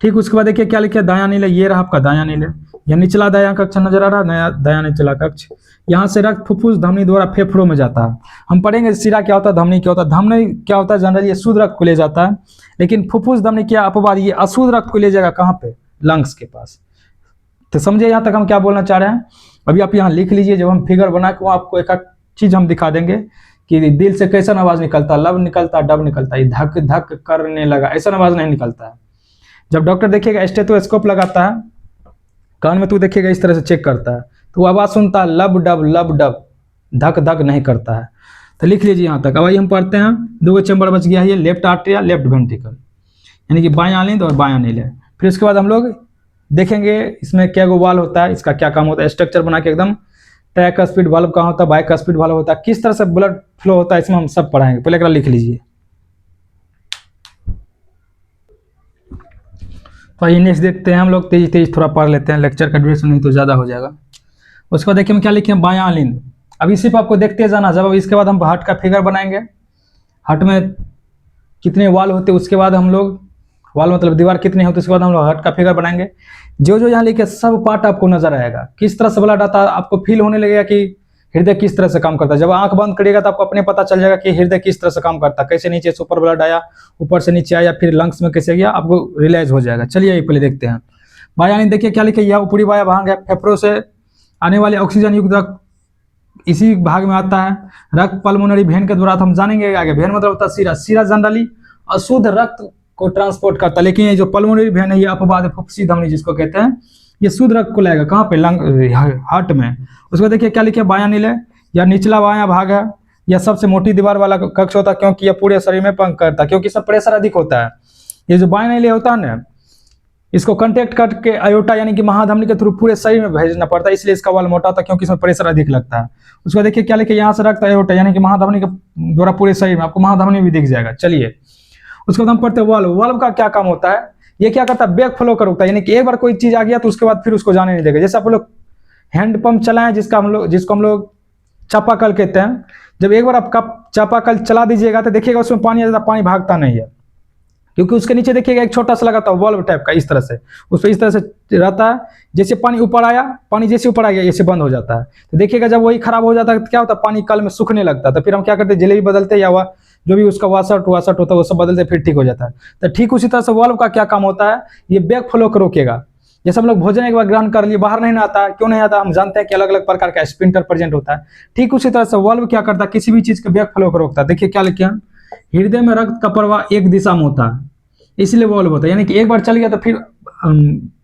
ठीक, उसके बाद देखिए क्या लिखिए, दायां नीले, ये रहा आपका दायां नीले, यह निचला दायां कक्ष नजर आ रहा है, नया दायां निचला कक्ष। यहाँ से रक्त फुफ्फुस धमनी द्वारा फेफड़ों में जाता है। हम पढ़ेंगे शिरा क्या होता है, धमनी क्या होता है। धमनी क्या होता है, जनरली ये शुद्ध रक्त को ले जाता है, लेकिन फुफ्फुस धमनी क्या अपवाद, ये अशुद्ध रक्त को ले जाएगा कहाँ पे, लंग्स के पास। तो समझिए यहाँ तक हम क्या बोलना चाह रहे हैं। अभी आप यहाँ लिख लीजिए, जब हम फिगर बना के आपको एक एक चीज हम दिखा देंगे कि दिल से कैसा आवाज निकलता, लब निकलता, डब निकलता, ये धक धक करने लगा, ऐसा आवाज नहीं निकलता है। जब डॉक्टर देखिएगा स्टेथोस्कोप लगाता है कान में, तो देखिएगा इस तरह से चेक करता है, तो वो आवाज सुनता है लब डब, धक धक नहीं करता है। तो लिख लीजिए यहाँ तक। अब आइए हम पढ़ते हैं, 2 चैम्बर बच गया है, ये लेफ्ट आर्ट्रिया, लेफ्ट वेंट्रिकल, यानी कि बायां आलिंद और बायां नीले। फिर उसके बाद हम लोग देखेंगे इसमें क्या गो वाल्व होता है, इसका क्या काम होता है, स्ट्रक्चर बना के एकदम। ट्राइकस्पिड वाल्व कहाँ होता है, बाइकस्पिड वाल्व होता है, किस तरह से ब्लड फ्लो होता है, इसमें हम सब पढ़ाएंगे। पहले एक लिख लीजिए। तो ये नेक्स्ट देखते हैं हम लोग, तेज थोड़ा पढ़ लेते हैं, लेक्चर का ड्यूरेशन नहीं तो ज़्यादा हो जाएगा। उसके बाद देखिए हम क्या लिखे, बायां आलिंद। अभी सिर्फ आपको देखते जाना, जब अब इसके बाद हम हार्ट का फिगर बनाएंगे, हार्ट में कितने वाल होते हैं, उसके बाद हम लोग, वाल मतलब दीवार कितने होते हैं, उसके बाद हम लोग हार्ट का फिगर बनाएंगे। जो जो यहाँ लिखे सब पार्ट आपको नजर आएगा, किस तरह से ब्लड आता है, आपको फील होने लगेगा कि हृदय किस तरह से काम करता है। जब आंख बंद करिएगा तो आपको अपने पता चल जाएगा कि हृदय किस तरह से काम करता है, कैसे नीचे से ऊपर ब्लड आया, ऊपर से नीचे आया, फिर लंग्स में कैसे गया, आपको रियलाइज हो जाएगा। चलिए पहले देखते हैं। बायां आलिंद देखिए क्या लिखे, यह ऊपरी बायां भाग है, फेफड़ों से आने वाले ऑक्सीजन युक्त रक्त इसी भाग में आता है। रक्त पल्मोनरी वेन के द्वारा, हम जानेंगे आगे। वेन मतलब होता है सीरा, सीरा जनरली अशुद्ध रक्त को ट्रांसपोर्ट करता है, लेकिन ये जो पल्मोनरी वेन है, ये अपवाद है, फुफ्फुसी धमनी जिसको कहते हैं, ये शुद्ध रक्त को लाएगा कहाँ पे, लंग हार्ट में। उसको देखिए क्या लिखे, बायां नीले, या निचला बायां भाग है, यह सबसे मोटी दीवार वाला कक्ष होता है, क्योंकि यह पूरे शरीर में पंख करता है, क्योंकि इसमें प्रेशर अधिक होता है। ये जो बाएं नली होता है ना, इसको कंटेक्ट करके अयोटा यानी कि महाधमनी के थ्रू पूरे शरीर में भेजना पड़ता है, इसलिए इसका वाल मोटा होता है, क्योंकि इसमें प्रेशर अधिक लगता है। उसको देखिए क्या लिखे, यहाँ से रक्त अयोटा यानी कि महाधमनी के द्वारा पूरे शरीर में, आपको महाधमनी भी दिख जाएगा। चलिए उसके बाद हम पढ़ते हैं वाल्व। वाल्व का क्या काम होता है, ये क्या करता है, बैक फ्लो कर रोकता है, यानी कि एक बार कोई चीज आ गया तो उसके बाद फिर उसको जाने नहीं देगा। जैसे आप लोग हैंड पंप चलाएं, जिसको हम लोग चापाकल कहते हैं, जब एक बार आप चापाकल चला दीजिएगा तो देखिएगा उसमें पानी आ जाता, पानी भागता नहीं है, क्योंकि उसके नीचे देखिएगा एक छोटा सा लगाता है वाल्व टाइप का, इस तरह से उस पर इस तरह से रहता है। जैसे पानी ऊपर आया, पानी जैसे ऊपर आ गया ऐसे बंद हो जाता है। तो देखिएगा जब वही खराब हो जाता है तो क्या होता है, पानी कल में सूखने लगता है। तो फिर हम क्या करते हैं, जलेबी बदलते या वह जो भी उसका वासट होता है वो सब बदलते, फिर ठीक हो जाता है। तो ठीक उसी तरह से वाल्व का क्या काम होता है, ये बैक फ्लो को रोकेगा। जैसे हम लोग भोजन एक बार ग्रहण कर लिए, बाहर नहीं आता, क्यों नहीं आता, हम जानते हैं कि अलग अलग प्रकार का स्पिंटर प्रेजेंट होता है। ठीक उसी तरह से वाल्व क्या करता है, किसी भी चीज के बैक फ्लो को रोकता है। देखिए क्या लिखे, हृदय में रक्त का प्रवाह एक दिशा में होता है, इसलिए वाल्व होता है, यानी कि एक बार चल गया तो फिर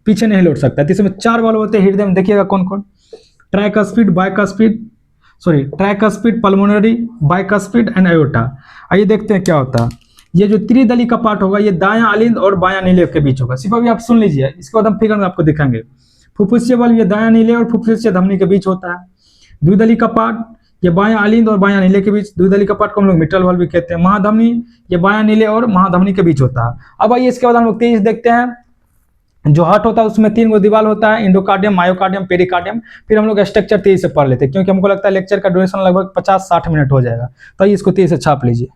पीछे नहीं लौट सकता। तो इसमें 4 वाल्व होते हैं हृदय में, देखिएगा कौन कौन, tricuspid, pulmonary, bicuspid and aorta. आइए देखते हैं क्या होता है। ये जो त्रिदली का पार्ट होगा, ये दायां अलिंद और बायां नीले के बीच होगा। सिर्फ अभी आप सुन लीजिए, इसके बाद हम फिगर में आपको दिखाएंगे। फुफ्फुसीय वाल्व ये दायां नीले और फुफ्फुसीय धमनी के बीच होता है। द्विदली का पार्ट ये बायां अलिंद और बायां नीले के बीच, द्विदली का पार्ट को हम लोग मिट्रल वाल्व भी कहते हैं। महाधमनी ये बायां नीले और महाधमनी के बीच होता है। अब आइए इसके बाद हम लोग तेज देखते हैं। जो हार्ट होता है उसमें 3 गो दीवार होता है, इंडोकार्डियम, मायोकार्डियम, पेरिकार्डियम। फिर हम लोग स्ट्रक्चर तेज से पढ़ लेते हैं, क्योंकि हमको लगता है लेक्चर का ड्यूरेशन लगभग 50-60 मिनट हो जाएगा। तो आइए इसको तेज से छाप लीजिए।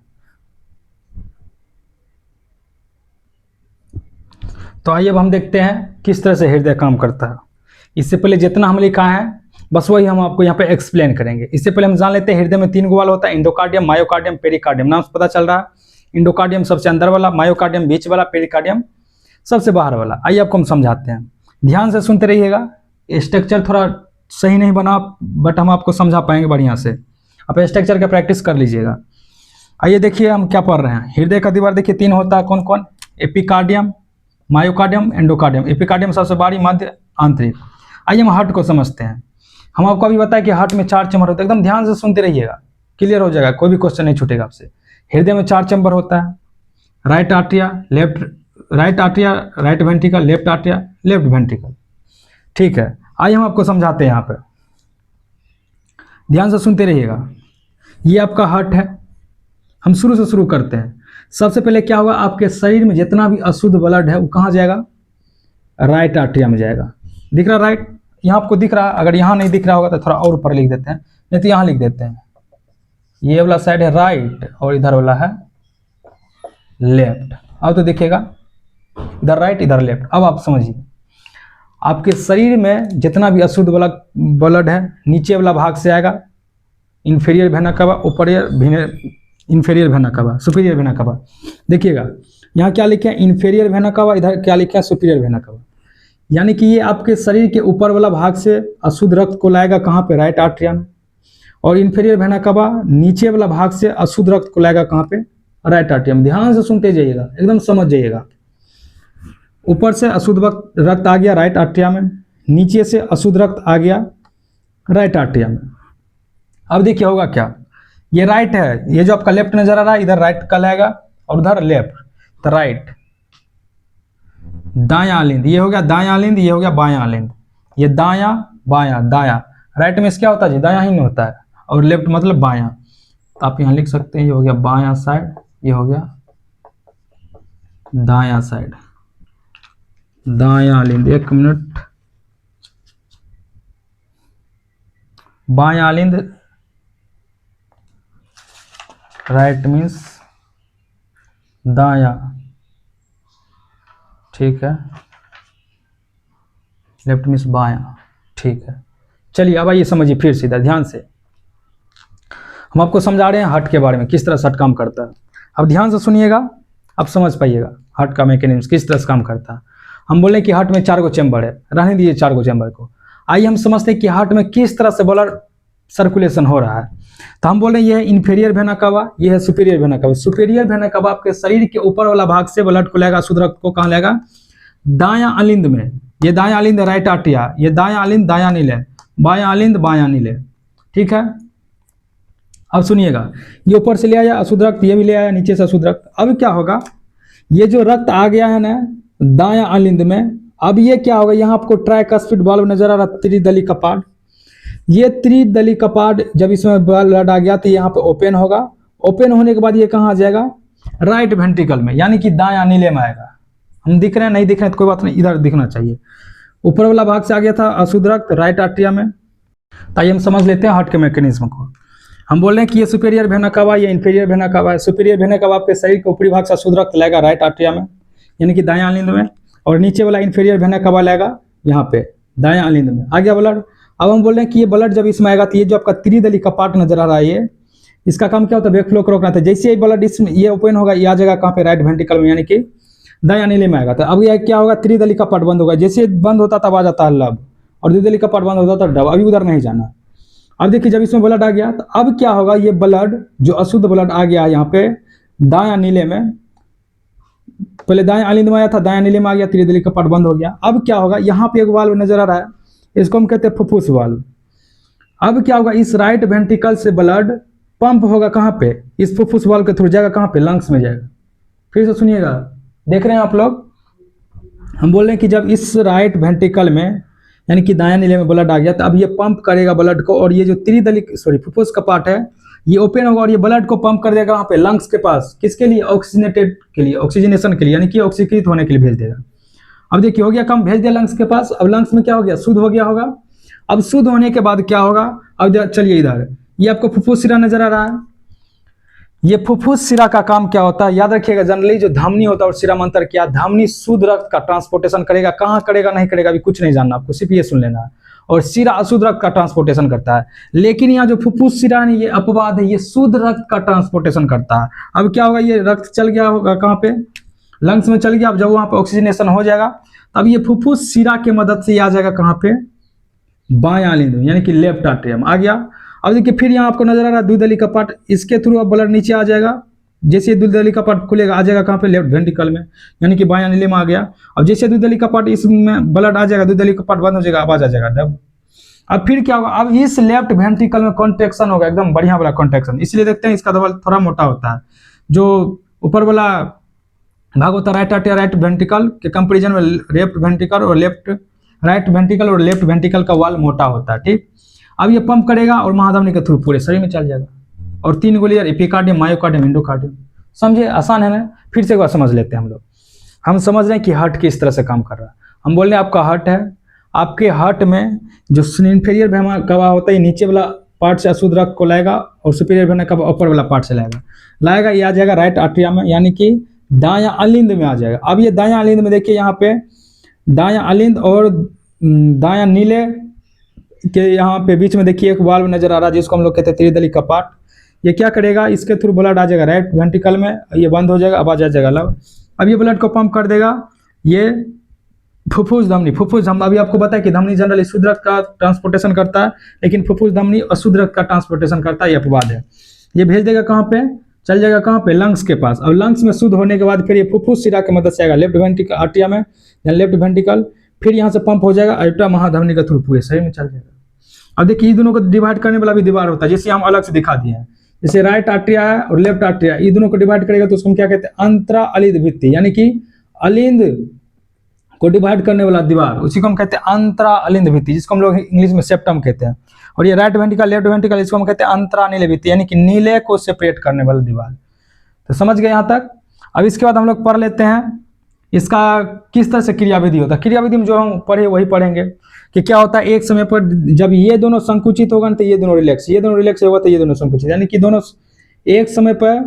तो आइए अब हम देखते हैं किस तरह से हृदय काम करता है। इससे पहले जितना हम लिखा है बस वही हम आपको यहाँ पे एक्सप्लेन करेंगे। इससे पहले हम जान लेते हैं हृदय में 3 गो वाल्व होता है, इंडोकार्डियम, मायोकार्डियम, पेरिकार्डियम। नाम से पता चल रहा है, इंडोकार्डियम सबसे अंदर वाला, मायोकार्डियम बीच वाला, पेरिकार्डियम सबसे बाहर वाला। आइए आपको हम समझाते हैं, ध्यान से सुनते रहिएगा। स्ट्रक्चर थोड़ा सही नहीं बना बट हम आपको समझा पाएंगे बढ़िया से। आप स्ट्रक्चर का प्रैक्टिस कर लीजिएगा। आइए देखिए हम क्या पढ़ रहे हैं। हृदय का दीवार देखिए 3 होता है, कौन कौन, एपिकार्डियम, मायोकार्डियम, एंडोकार्डियम। एपिकार्डियम सबसे बाहरी, मध्य, आंतरिक। आइए हम हार्ट को समझते हैं। हम आपको अभी बताया कि हार्ट में 4 चैम्बर होते हैं, एकदम ध्यान से सुनते रहिएगा, क्लियर हो जाएगा, कोई भी क्वेश्चन नहीं छूटेगा आपसे। हृदय में 4 चैम्बर होता है, right आर्टिया, right ventricle, left आर्टिया, left ventricle. ठीक है, आइए हम आपको समझाते हैं। यहाँ पर ध्यान से सुनते रहिएगा। ये आपका हार्ट है, हम शुरू से शुरू करते हैं। सबसे पहले क्या होगा, आपके शरीर में जितना भी अशुद्ध ब्लड है वो कहाँ जाएगा, राइट आर्टिया में जाएगा। दिख रहा राइट, यहाँ आपको दिख रहा, अगर यहाँ नहीं दिख रहा होगा तो थोड़ा और ऊपर लिख देते हैं, नहीं तो यहाँ लिख देते हैं। ये वाला साइड है राइट और इधर वाला है लेफ्ट। अब तो दिखेगा इधर राइट इधर लेफ्ट। अब आप समझिए, आपके शरीर में जितना भी अशुद्ध वाला ब्लड है नीचे वाला भाग से आएगा, इंफीरियर वेना कवा, इंफीरियर वेना कवा, सुपीरियर वेना कवा। देखिएगा यहाँ क्या लिखे हैं, इंफीरियर वेना कवा, इधर क्या लिखे हैं, सुपीरियर वेना कवा। यानी कि ये आपके शरीर के ऊपर वाला भाग से अशुद्ध रक्त को लाएगा कहाँ पे, राइट आर्टरिया में। और इंफीरियर वेना कवा नीचे वाला भाग से अशुद्ध रक्त को लाएगा कहाँ पे, राइट आर्टरिया में। ध्यान से सुनते जाइएगा, एकदम समझ जाइएगा। ऊपर से अशुद्ध रक्त आ गया राइट आर्टरिया में, नीचे से अशुद्ध रक्त आ गया राइट आर्टरिया में। अब देखिए होगा क्या, ये राइट है, ये जो आपका लेफ्ट नजर आ रहा है इधर राइट का लाएगा और उधर लेफ्ट, तो राइट। दायां आलिंद, ये हो गया दायां आलिंद, ये हो गया बायां आलिंद। ये दायां बायां, दायां राइट में क्या होता है जी, दायां ही नहीं होता है, और लेफ्ट मतलब बायां। तो आप यहाँ लिख सकते हैं, ये हो गया बायां साइड, ये हो गया दायां साइड, दायां आलिंद। 1 मिनट, बायां आलिंद राइट मीन्स दायां, ठीक है, लेफ्ट मीन्स बायां, ठीक है। चलिए अब आइए समझिए फिर सीधा ध्यान से। हम आपको समझा रहे हैं हार्ट के बारे में, किस तरह से हार्ट काम करता है। अब ध्यान से सुनिएगा, अब समझ पाइएगा हार्ट का मैकेनिज्म किस तरह से काम करता है। हम बोले कि हार्ट में 4 गो चैम्बर है, रहने दीजिए 4 गो चैम्बर को। आइए हम समझते हैं कि हार्ट में किस तरह से ब्लड सर्कुलेशन हो रहा है। तो हम बोले ये है इंफीरियर वेना कवा, ये है सुपीरियर वेना कवा। सुपीरियर वेना कवा आपके शरीर के ऊपर वाला भाग से ब्लड को लेगा, शुद्ध रक्त को कहाँ लेगा, दायां अलिंद में। ये दायां अलिंद राइट आर्टिया, ये दायां अलिंद दायां नीले, बायां अलिंद बायां नीले, ठीक है। अब सुनिएगा, ये ऊपर से ले आया अशुद्ध रक्त, ये भी ले आया नीचे से अशुद्ध रक्त। अब क्या होगा, ये जो रक्त आ गया है ना दायां अलिंद में, अब ये क्या होगा, यहाँ आपको ट्राइकस्पिड वाल्व नजर आ रहा, त्रिदली कपाट। ये त्रिदली कपाट जब इसमें ब्लड आ गया तो यहाँ पे ओपन होगा। ओपन होने के बाद ये कहाँ आ जाएगा, राइट वेंट्रिकल में, यानी कि दायां अनिले में आएगा। हम दिख रहे हैं, नहीं दिख रहे हैं तो कोई बात नहीं, इधर दिखना चाहिए। ऊपर वाला भाग से आ गया था अशुद्ध रक्त राइट आर्टरिया में। ताकि हम समझ लेते हैं हार्ट के मैकेनिज्म को। हम बोल रहे हैं कि ये सुपीरियर वेना कवा, ये इंफीरियर वेना कवा है। सुपीरियर वेना कवा आपके शरीर के ऊपरी भाग से अशुद्ध रक्त लाएगा राइट आर्टरिया में, यानी कि दायां अलिंद में, और नीचे वाला इंफीरियर वेना कवा लाएगा यहाँ पे दायां अलिंद में। आ गया ब्लड। अब हम बोल रहे हैं कि ये ब्लड जब इसमें आएगा तो ये जो आपका त्रिदली कपाट नजर आ रहा है, ये इसका काम क्या होता है, ब्लड फ्लो को रोकना था। जैसे ही ब्लड इसमें ये ओपन होगा, ये आ जाएगा कहाँ पे, राइट वेंट्रिकल में, यानी कि दायां अनिले में आएगा। तो अब ये क्या होगा, त्रिदली कपाट बंद होगा। जैसे बंद होता तब आ जाता है लब, और द्विदली कपाट बंद होता तब डब। अभी उधर नहीं जाना। अब देखिए जब इसमें ब्लड आ गया तो अब क्या होगा, ये ब्लड जो अशुद्ध ब्लड आ गया यहाँ पे दायां नीले में, पहले दायां अलिंद में आया था, दायां नीले में आ गया, त्रिदली कपाट बंद हो गया। अब क्या होगा, यहाँ पे एक वाल्व नजर आ रहा है, इसको हम कहते हैं फुफ्फुस वाल्व। अब क्या होगा, इस राइट वेंट्रिकल से ब्लड पंप होगा कहाँ पे, इस फुफ्फुस वाल्व के थ्रू जाएगा कहाँ पे, लंग्स में जाएगा। फिर से सुनिएगा, देख रहे हैं आप लोग, हम बोल रहे हैं कि जब इस राइट वेंट्रिकल में यानी कि दायां नीले में ब्लड आ गया तो अब ये पंप करेगा ब्लड को, और ये जो त्रिदली फुफ्फुस का पार्ट है ये ओपन होगा और ये ब्लड को पंप कर देगा वहाँ पे लंग्स के पास। किसके लिए, ऑक्सीजनेटेड के लिए, ऑक्सीजनेशन के लिए, यानी कि ऑक्सीकृत होने के लिए भेज देगा। अब देखिए हो गया काम, भेज दिया लंग्स के पास। अब लंग्स में क्या हो गया, शुद्ध हो गया होगा। अब शुद्ध होने के बाद क्या होगा, अब चलिए इधर, ये आपको फुफ्फुस सिरा नजर आ रहा है। ये फुफ्फुस सिरा का काम क्या होता है, याद रखिएगा, जनरली जो धमनी होता है और सिरा में अंतर क्या, धमनी शुद्ध रक्त का ट्रांसपोर्टेशन करेगा, कहाँ करेगा नहीं करेगा अभी कुछ नहीं जानना आपको, सिर्फ ये सुन लेना है। और सिरा अशुद्ध रक्त का ट्रांसपोर्टेशन करता है। लेकिन यहाँ जो फुफ्फुस सिरा है ये अपवाद है, ये शुद्ध रक्त का ट्रांसपोर्टेशन करता है। अब क्या होगा, ये रक्त चल गया होगा कहाँ पे, लंग्स में चल गया। अब जब वहाँ पे ऑक्सीजनेशन हो जाएगा तब ये फुफ्फुस सिरा के मदद से आ जाएगा कहाँ पे, बायां अलिंद में, यानी कि लेफ्ट आर्टरियम आ गया। अब देखिए फिर यहाँ आपको नजर आ रहा है द्विदली कपाट, इसके थ्रू अब ब्लड नीचे आ जाएगा। जैसे द्विदली कपाट खुलेगा आ जाएगा कहाँ पे, लेफ्ट वेंट्रिकल में, यानी कि बायां अनिले में आ गया। अब जैसे द्विदली कपाट इसमें ब्लड आ जाएगा, द्विदली कपाट बंद हो जाएगा, आवाज आ जाएगा डब। अब फिर क्या होगा, अब इस लेफ्ट वेंट्रिकल में कॉन्ट्रैक्शन होगा, एकदम बढ़िया वाला कॉन्ट्रैक्शन। इसलिए देखते हैं इसका दबाव थोड़ा मोटा होता है। जो ऊपर वाला भाग होता है राइट आर्टरिया, राइट वेंट्रिकल के कंपेरिजन में लेफ्ट वेंट्रिकल और राइट वेंट्रिकल और लेफ्ट वेंट्रिकल का वाल मोटा होता है। ठीक, अब ये पंप करेगा और महाधमनी के थ्रू पूरे शरीर में चल जाएगा। और 3 गोलियां, एपिकार्डियम, मायोकार्डियम, एंडोकार्डियम। समझे, आसान है ना। फिर से एक बार समझ लेते हैं हम लोग। हम समझ रहे हैं कि हार्ट किस तरह से काम कर रहा है। हम बोल रहे हैं आपका हार्ट है, आपके हार्ट में जो इंफीरियर वेना कवा होता है नीचे वाला पार्ट से अशुद्ध रक्त को लाएगा, और सुपीरियर वेना कवा ऊपर वाला पार्ट से लाएगा, ये आ जाएगा राइट आर्टरिया में, यानी कि दायां अलिंद में आ जाएगा। अब ये दायां अलिंद में देखिए, यहाँ पे दायां अलिंद और दायां नीले के यहाँ पे बीच में देखिए एक वाल्व नजर आ रहा है, जिसको हम लोग कहते हैं त्रिदली कपाट। ये क्या करेगा, इसके थ्रू ब्लड आ जाएगा राइट वेंट्रिकल में, ये बंद हो जाएगा, आवाज आ जाएगा लब। अब ये ब्लड को पंप कर देगा ये फुफ्फुस धमनी। अभी आपको पता है कि धमनी जनरली शुद्ध रक्त का ट्रांसपोर्टेशन करता है, लेकिन फुफ्फुस धमनी अशुद्ध रक्त का ट्रांसपोर्टेशन करता है, ये अपवाद है। ये भेज देगा कहाँ पे, चल जाएगा कहाँ पे, लंग्स के पास। अब लंग्स में शुद्ध होने के बाद फिर ये फुफ्फुस सिरा की मदद से आएगा लेफ्ट वेंट्रिकल आर्टरिया में, या लेफ्ट वेंट्रिकल, फिर यहाँ से पंप हो जाएगा अल्ट्रा महाधमनी के थ्रू पूरे शरीर में चल जाएगा। अब देखिए ये दोनों को डिवाइड करने वाला भी दीवार होता है, जैसे हम अलग से दिखा दिए हैं। जैसे राइट आर्टरिया है और लेफ्ट आर्टरिया, ये दोनों को डिवाइड करेगा तो उसको हम क्या कहते हैं, अंतरा अलिंद भित्ति, यानी कि अलिंद को डिवाइड करने वाला दीवार, उसी को हम कहते हैं अंतरा अलिंद भित्ति, जिसको हम लोग इंग्लिश में सेप्टम कहते हैं। और ये राइट वेंट्रिकल, लेफ्ट वेंट्रिकल, इसको हम कहते हैं अंतरा नीले भित्ति, यानी कि नीले को सेपरेट करने वाला दीवार। तो समझ गए यहाँ तक। अब इसके बाद हम लोग पढ़ लेते हैं इसका किस तरह से क्रियाविधि होता है। क्रियाविधि में जो हम पढ़े वही पढ़ेंगे कि क्या होता है, एक समय पर जब ये दोनों संकुचित होगा तो ये दोनों रिलैक्स होगा तो ये दोनों संकुचित, यानी कि दोनों एक समय पर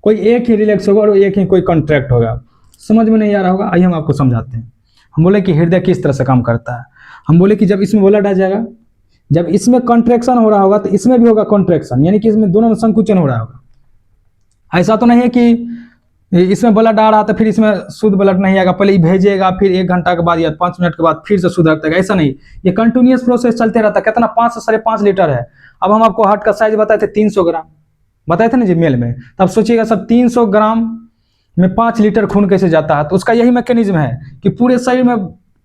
कोई एक ही रिलैक्स होगा और एक ही कोई कॉन्ट्रैक्ट होगा। समझ में नहीं आ रहा होगा, आइए हम आपको समझाते हैं। हम बोले कि हृदय किस तरह से काम करता है। हम बोले कि जब इसमें ब्लड आ जाएगा, जब इसमें कॉन्ट्रैक्शन हो रहा होगा तो इसमें भी होगा कॉन्ट्रैक्शन, यानी कि इसमें दोनों में संकुचन हो रहा होगा। ऐसा तो नहीं है कि इसमें ब्लड आ रहा था फिर इसमें शुद्ध ब्लड नहीं आएगा, पहले भेजेगा फिर 1 घंटा के बाद या 5 मिनट के बाद फिर से शुद्ध रक्त आएगा, ऐसा नहीं। ये कंटिन्यूअस प्रोसेस चलते रहता है। कितना, 5 से 5.5 लीटर है। अब हम आपको हार्ट का साइज बताए थे 300 ग्राम, बताए थे ना जी मेल में। तब सोचिएगा सब 300 ग्राम में 5 लीटर खून कैसे जाता है। तो उसका यही मैकेनिज्म है कि पूरे शरीर में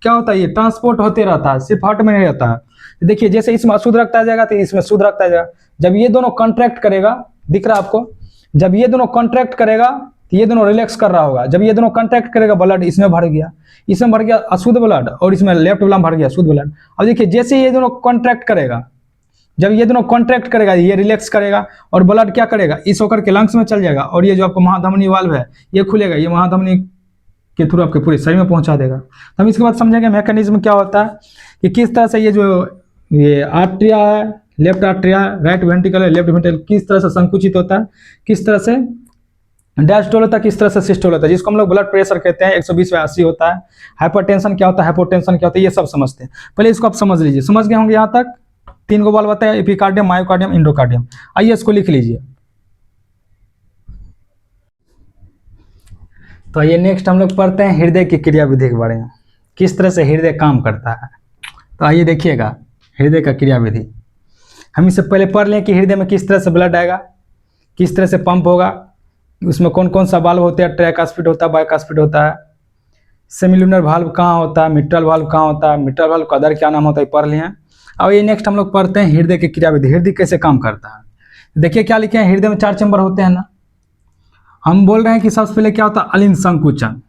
क्या होता है, ये ट्रांसपोर्ट होते रहता है, सिर्फ हार्ट में नहीं रहता है। देखिए जैसे इसमें अशुद्ध रक्त आ जाएगा तो इसमें शुद्ध रक्त आ जाएगा। जब ये दोनों कॉन्ट्रैक्ट करेगा, दिख रहा है आपको, जब ये दोनों कॉन्ट्रैक्ट करेगा तो ये दोनों रिलैक्स कर रहा होगा। जब ये दोनों कॉन्ट्रैक्ट करेगा, ब्लड इसमें भर गया, इसमें भर गया अशुद्ध ब्लड और इसमें लेफ्ट वाला में भर गया शुद्ध ब्लड। अब देखिए जैसे ये दोनों कॉन्ट्रैक्ट करेगा, जब ये दोनों कॉन्ट्रैक्ट करेगा ये रिलैक्स करेगा और ब्लड क्या करेगा, इस होकर के लंग्स में चल जाएगा और ये जो आपको महाधमनी वाल्व है ये खुलेगा, ये महाधमनी के थ्रू आपके पूरे शरीर में पहुंचा देगा। तो हम इसके बाद समझेंगे मैकेनिज्म क्या होता है कि किस तरह से ये आर्ट्रिया है, लेफ्ट आर्ट्रिया, राइट वेंट्रिकल है, लेफ्ट वेंट्रिकल, किस तरह से संकुचित होता है, किस तरह से डायस्टोल होता है, किस तरह से सिस्टोल होता है, जिसको हम लोग ब्लड प्रेशर कहते हैं 120/80 होता है। हाइपरटेंशन क्या होता है, हाइपोटेंशन क्या होता है, ये सब समझते हैं। पहले इसको आप समझ लीजिए। समझ गए होंगे यहाँ तक? 3 गो वाल्व बताया, एपिकार्डियम, मायोकार्डियम, एंडोकार्डियम। आइए इसको लिख लीजिए। तो ये नेक्स्ट हम लोग पढ़ते हैं हृदय की क्रियाविधि के बारे में, किस तरह से हृदय काम करता है। तो आइए देखिएगा हृदय का क्रियाविधि। हम इससे पहले पढ़ लें कि हृदय में किस तरह से ब्लड आएगा, किस तरह से पंप होगा, उसमें कौन कौन सा वाल्व होता है, ट्राइकास्पिड होता है, बाइकास्पिड होता है, सेमिलुनर वाल्व कहाँ होता है, मिट्रल वाल्व कहाँ होता है, मिट्रल वाल्व का अदर क्या नाम होता है, पढ़ लिए। अब ये नेक्स्ट हम लोग पढ़ते हैं हृदय की क्रियाविधि, हृदय कैसे काम करता है। देखिए क्या लिखे हैं, हृदय में 4 चैम्बर होते हैं ना। हम बोल रहे हैं कि सबसे पहले क्या होता है, अलिंद संकुचन,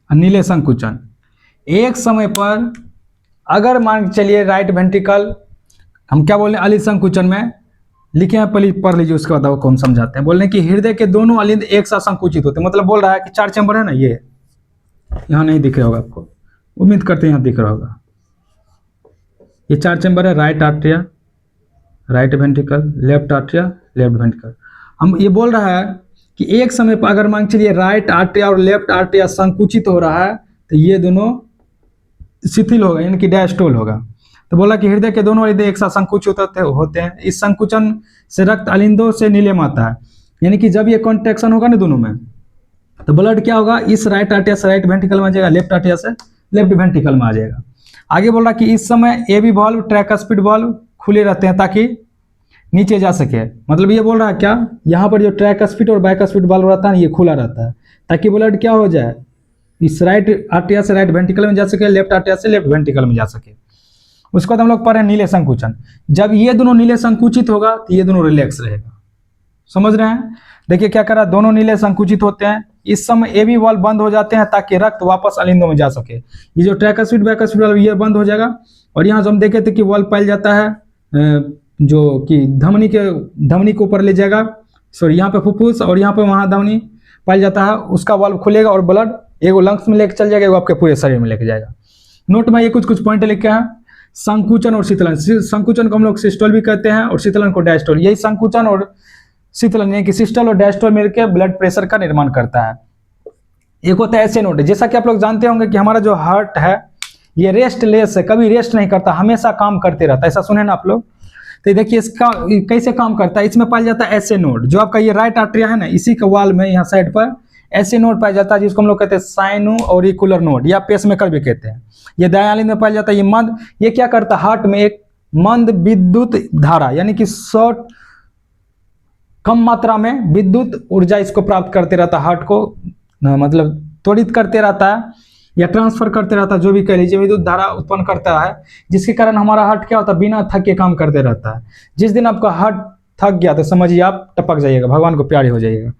नीले संकुचन। एक समय पर अगर मान चलिए राइट वेंट्रिकल, हम क्या बोल रहे हैं, अलिंद संकुचन में लिखे हैं, पहले पढ़ लीजिए उसके बाद आपको हम समझाते हैं। बोल रहे हैं कि हृदय के दोनों अलिंद एक साथ संकुचित होते हैं। मतलब बोल रहा है कि 4 चैम्बर है ना, ये यहाँ नहीं दिख रहा होगा आपको, उम्मीद करते हैं यहाँ दिख रहा होगा। ये 4 चैम्बर है, right atria, right ventricle, left atria, left ventricle. हम ये बोल रहा है कि एक समय पर अगर मान चलिए राइट आर्ट्रिया और लेफ्ट आर्ट्रिया संकुचित हो रहा है तो ये दोनों शिथिल होगा, यानी कि डायस्टोल होगा। तो बोला कि हृदय के दोनों अलिंद एक साथ संकुचित होते हैं। इस संकुचन से रक्त अलिंदों से नीले में आता है, यानी कि जब ये कॉन्ट्रैक्शन होगा ना दोनों में, तो ब्लड क्या होगा, इस राइट आर्ट्रिया से राइट वेंट्रिकल में आ जाएगा, लेफ्ट आर्ट्रिया से लेफ्ट वेंट्रिकल में आ जाएगा। आगे बोल रहा कि इस समय एबी वाल्व, ट्राइकास्पिड वाल्व खुले रहते हैं ताकि नीचे जा सके। मतलब ये बोल रहा है क्या, यहाँ पर जो ट्राइकास्पिड और बाइकास्पिड वाल्व रहता है ये खुला रहता है ताकि ब्लड क्या हो जाए, इस राइट आर्ट्रिया से राइट वेंट्रिकल में जा सके, लेफ्ट आर्ट्रिया से लेफ्ट वेंट्रिकल में जा सके। उसके बाद हम लोग पढ़ रहे हैं नीले संकुचन। जब ये दोनों नीले संकुचित होगा तो ये दोनों रिलैक्स रहेगा। समझ रहे हैं? देखिए क्या करा, दोनों नीले संकुचित होते हैं। इस समय एबी वाल्व बंद हो जाते हैं ताकि रक्त वापस अलिंदों में जा सके। ये जो ट्राइकास्पिड बाइकास्पिड वाल्व ये बंद हो जाएगा और यहाँ जो हम देखे थे कि वाल्व पाया जाता है जो कि धमनी के ऊपर ले जाएगा, सॉरी यहाँ पे फुफ्फुस और यहाँ पे महाधमनी पाया जाता है, उसका वाल्व खुलेगा और ब्लड एगो लंग्स में लेके चल जाएगा, एगो आपके पूरे शरीर में लेके जाएगा। नोट में ये कुछ पॉइंट लिखे हैं। संकुचन और शीतलन, संकुचन को हम लोग सिस्टोल भी कहते हैं और शीतलन को डायस्टोल। यही संकुचन और शीतलन यानी कि सिस्टोल और डायस्टोल मिलकर ब्लड प्रेशर का निर्माण करता है। एक होता है एसए नोड, जैसा कि आप लोग जानते होंगे कि हमारा जो हार्ट है ये रेस्टलेस है, कभी रेस्ट नहीं करता, हमेशा काम करते रहता है। ऐसा सुने ना आप लोग? तो देखिए इसका कैसे काम करता है। इसमें पाया जाता है एसए नोड, जो आपका ये राइट आर्टरिया है ना, इसी के वाल में यहाँ साइड पर एसए नोड पाया जाता है, जिसको हम लोग कहते हैं साइनो ऑरिकुलर नोड या पेसमेकर भी कहते हैं। ये दायां में पाया जाता है। ये क्या करता है, हार्ट में एक मंद विद्युत धारा यानी कि शॉर्ट कम मात्रा में विद्युत ऊर्जा इसको प्राप्त करते रहता है, हार्ट को मतलब त्वरित करते रहता है या ट्रांसफर करते रहता है, जो भी कह लीजिए, विद्युत धारा उत्पन्न करता है, जिसके कारण हमारा हार्ट क्या होता है, बिना थक के काम करते रहता है। जिस दिन आपका हार्ट थक गया तो समझिए आप टपक जाइएगा, भगवान को प्यारे हो जाइएगा।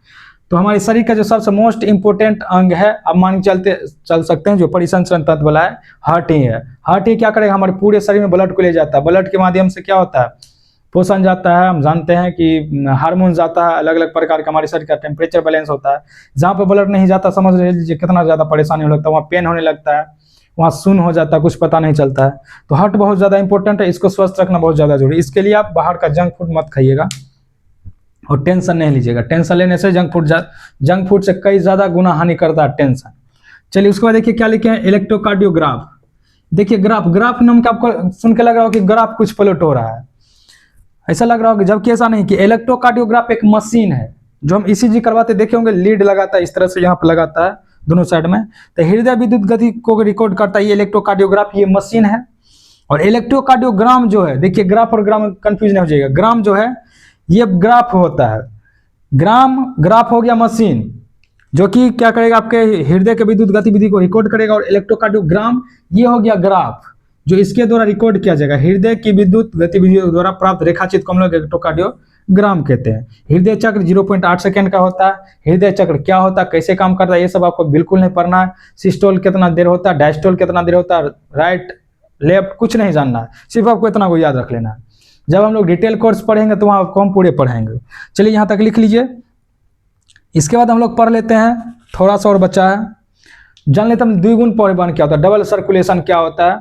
तो हमारे शरीर का जो सबसे मोस्ट इंपोर्टेंट अंग है, अब मान चल सकते हैं, जो परिसंचरण तंत्र वाला है, हार्ट ही है। हार्ट ही क्या करेगा, हमारे पूरे शरीर में ब्लड को ले जाता है। ब्लड के माध्यम से क्या होता है, पोषण जाता है, हम जानते हैं कि हार्मोन जाता है, अलग अलग प्रकार का हमारे शरीर का टेम्परेचर बैलेंस होता है। जहाँ पे ब्लड नहीं जाता समझ लीजिए कितना ज़्यादा परेशानी होने लगता है, वहाँ पेन होने लगता है, वहाँ सुन्न हो जाता है, कुछ पता नहीं चलता है। तो हार्ट बहुत ज़्यादा इंपॉर्टेंट है, इसको स्वस्थ रखना बहुत ज़्यादा जरूरी है। इसके लिए आप बाहर का जंक फूड मत खाइएगा और टेंशन नहीं लीजिएगा। टेंशन लेने से जंक फूड से कई ज़्यादा गुना हानि करता है टेंशन। चलिए उसके बाद देखिए क्या लिखे हैं, इलेक्ट्रोकार्डियोग्राफ। देखिए ग्राफ नाम का आपको सुन के लग रहा हो कि ग्राफ कुछ प्लॉट हो रहा है, ऐसा लग रहा होगा, जबकि ऐसा नहीं। कि इलेक्ट्रोकार्डियोग्राफ एक मशीन है जो हम ईसीजी करवाते देखे होंगे, लीड लगाता है इस तरह से, यहाँ पर लगाता है दोनों साइड में, तो हृदय विद्युत गति को रिकॉर्ड करता है ये इलेक्ट्रोकार्डियोग्राफ, ये मशीन है। और इलेक्ट्रोकार्डियोग्राम जो है, देखिए ग्राफ और ग्राम कंफ्यूज नहीं हो जाएगा, ग्राम जो है ये ग्राफ होता है, ग्राफ हो गया मशीन जो कि क्या करेगा, आपके हृदय के विद्युत गतिविधि को रिकॉर्ड करेगा। और इलेक्ट्रोकार्डियोग्राम ये हो गया ग्राफ, जो इसके द्वारा रिकॉर्ड किया जाएगा। हृदय की विद्युत गतिविधियों द्वारा प्राप्त रेखाचित्र को हम लोग इलेक्ट्रोकार्डियोग्राम कहते हैं। हृदय चक्र 0.8 सेकंड का होता है। हृदय चक्र क्या होता है, कैसे काम करता है, ये सब आपको बिल्कुल नहीं पढ़ना है। सिस्टोल कितना देर होता है, डायस्टोल कितना देर होता है, राइट लेफ्ट कुछ नहीं जानना है, सिर्फ आपको इतना को याद रख लेना है। जब हम लोग डिटेल कोर्स पढ़ेंगे तो वहाँ आपको हम पूरे पढ़ाएंगे। चलिए यहाँ तक लिख लीजिए। इसके बाद हम लोग पढ़ लेते हैं, थोड़ा सा और बचा है। जान लेते हैं द्विगुण परिवहन क्या होता है, डबल सर्कुलेशन क्या होता है,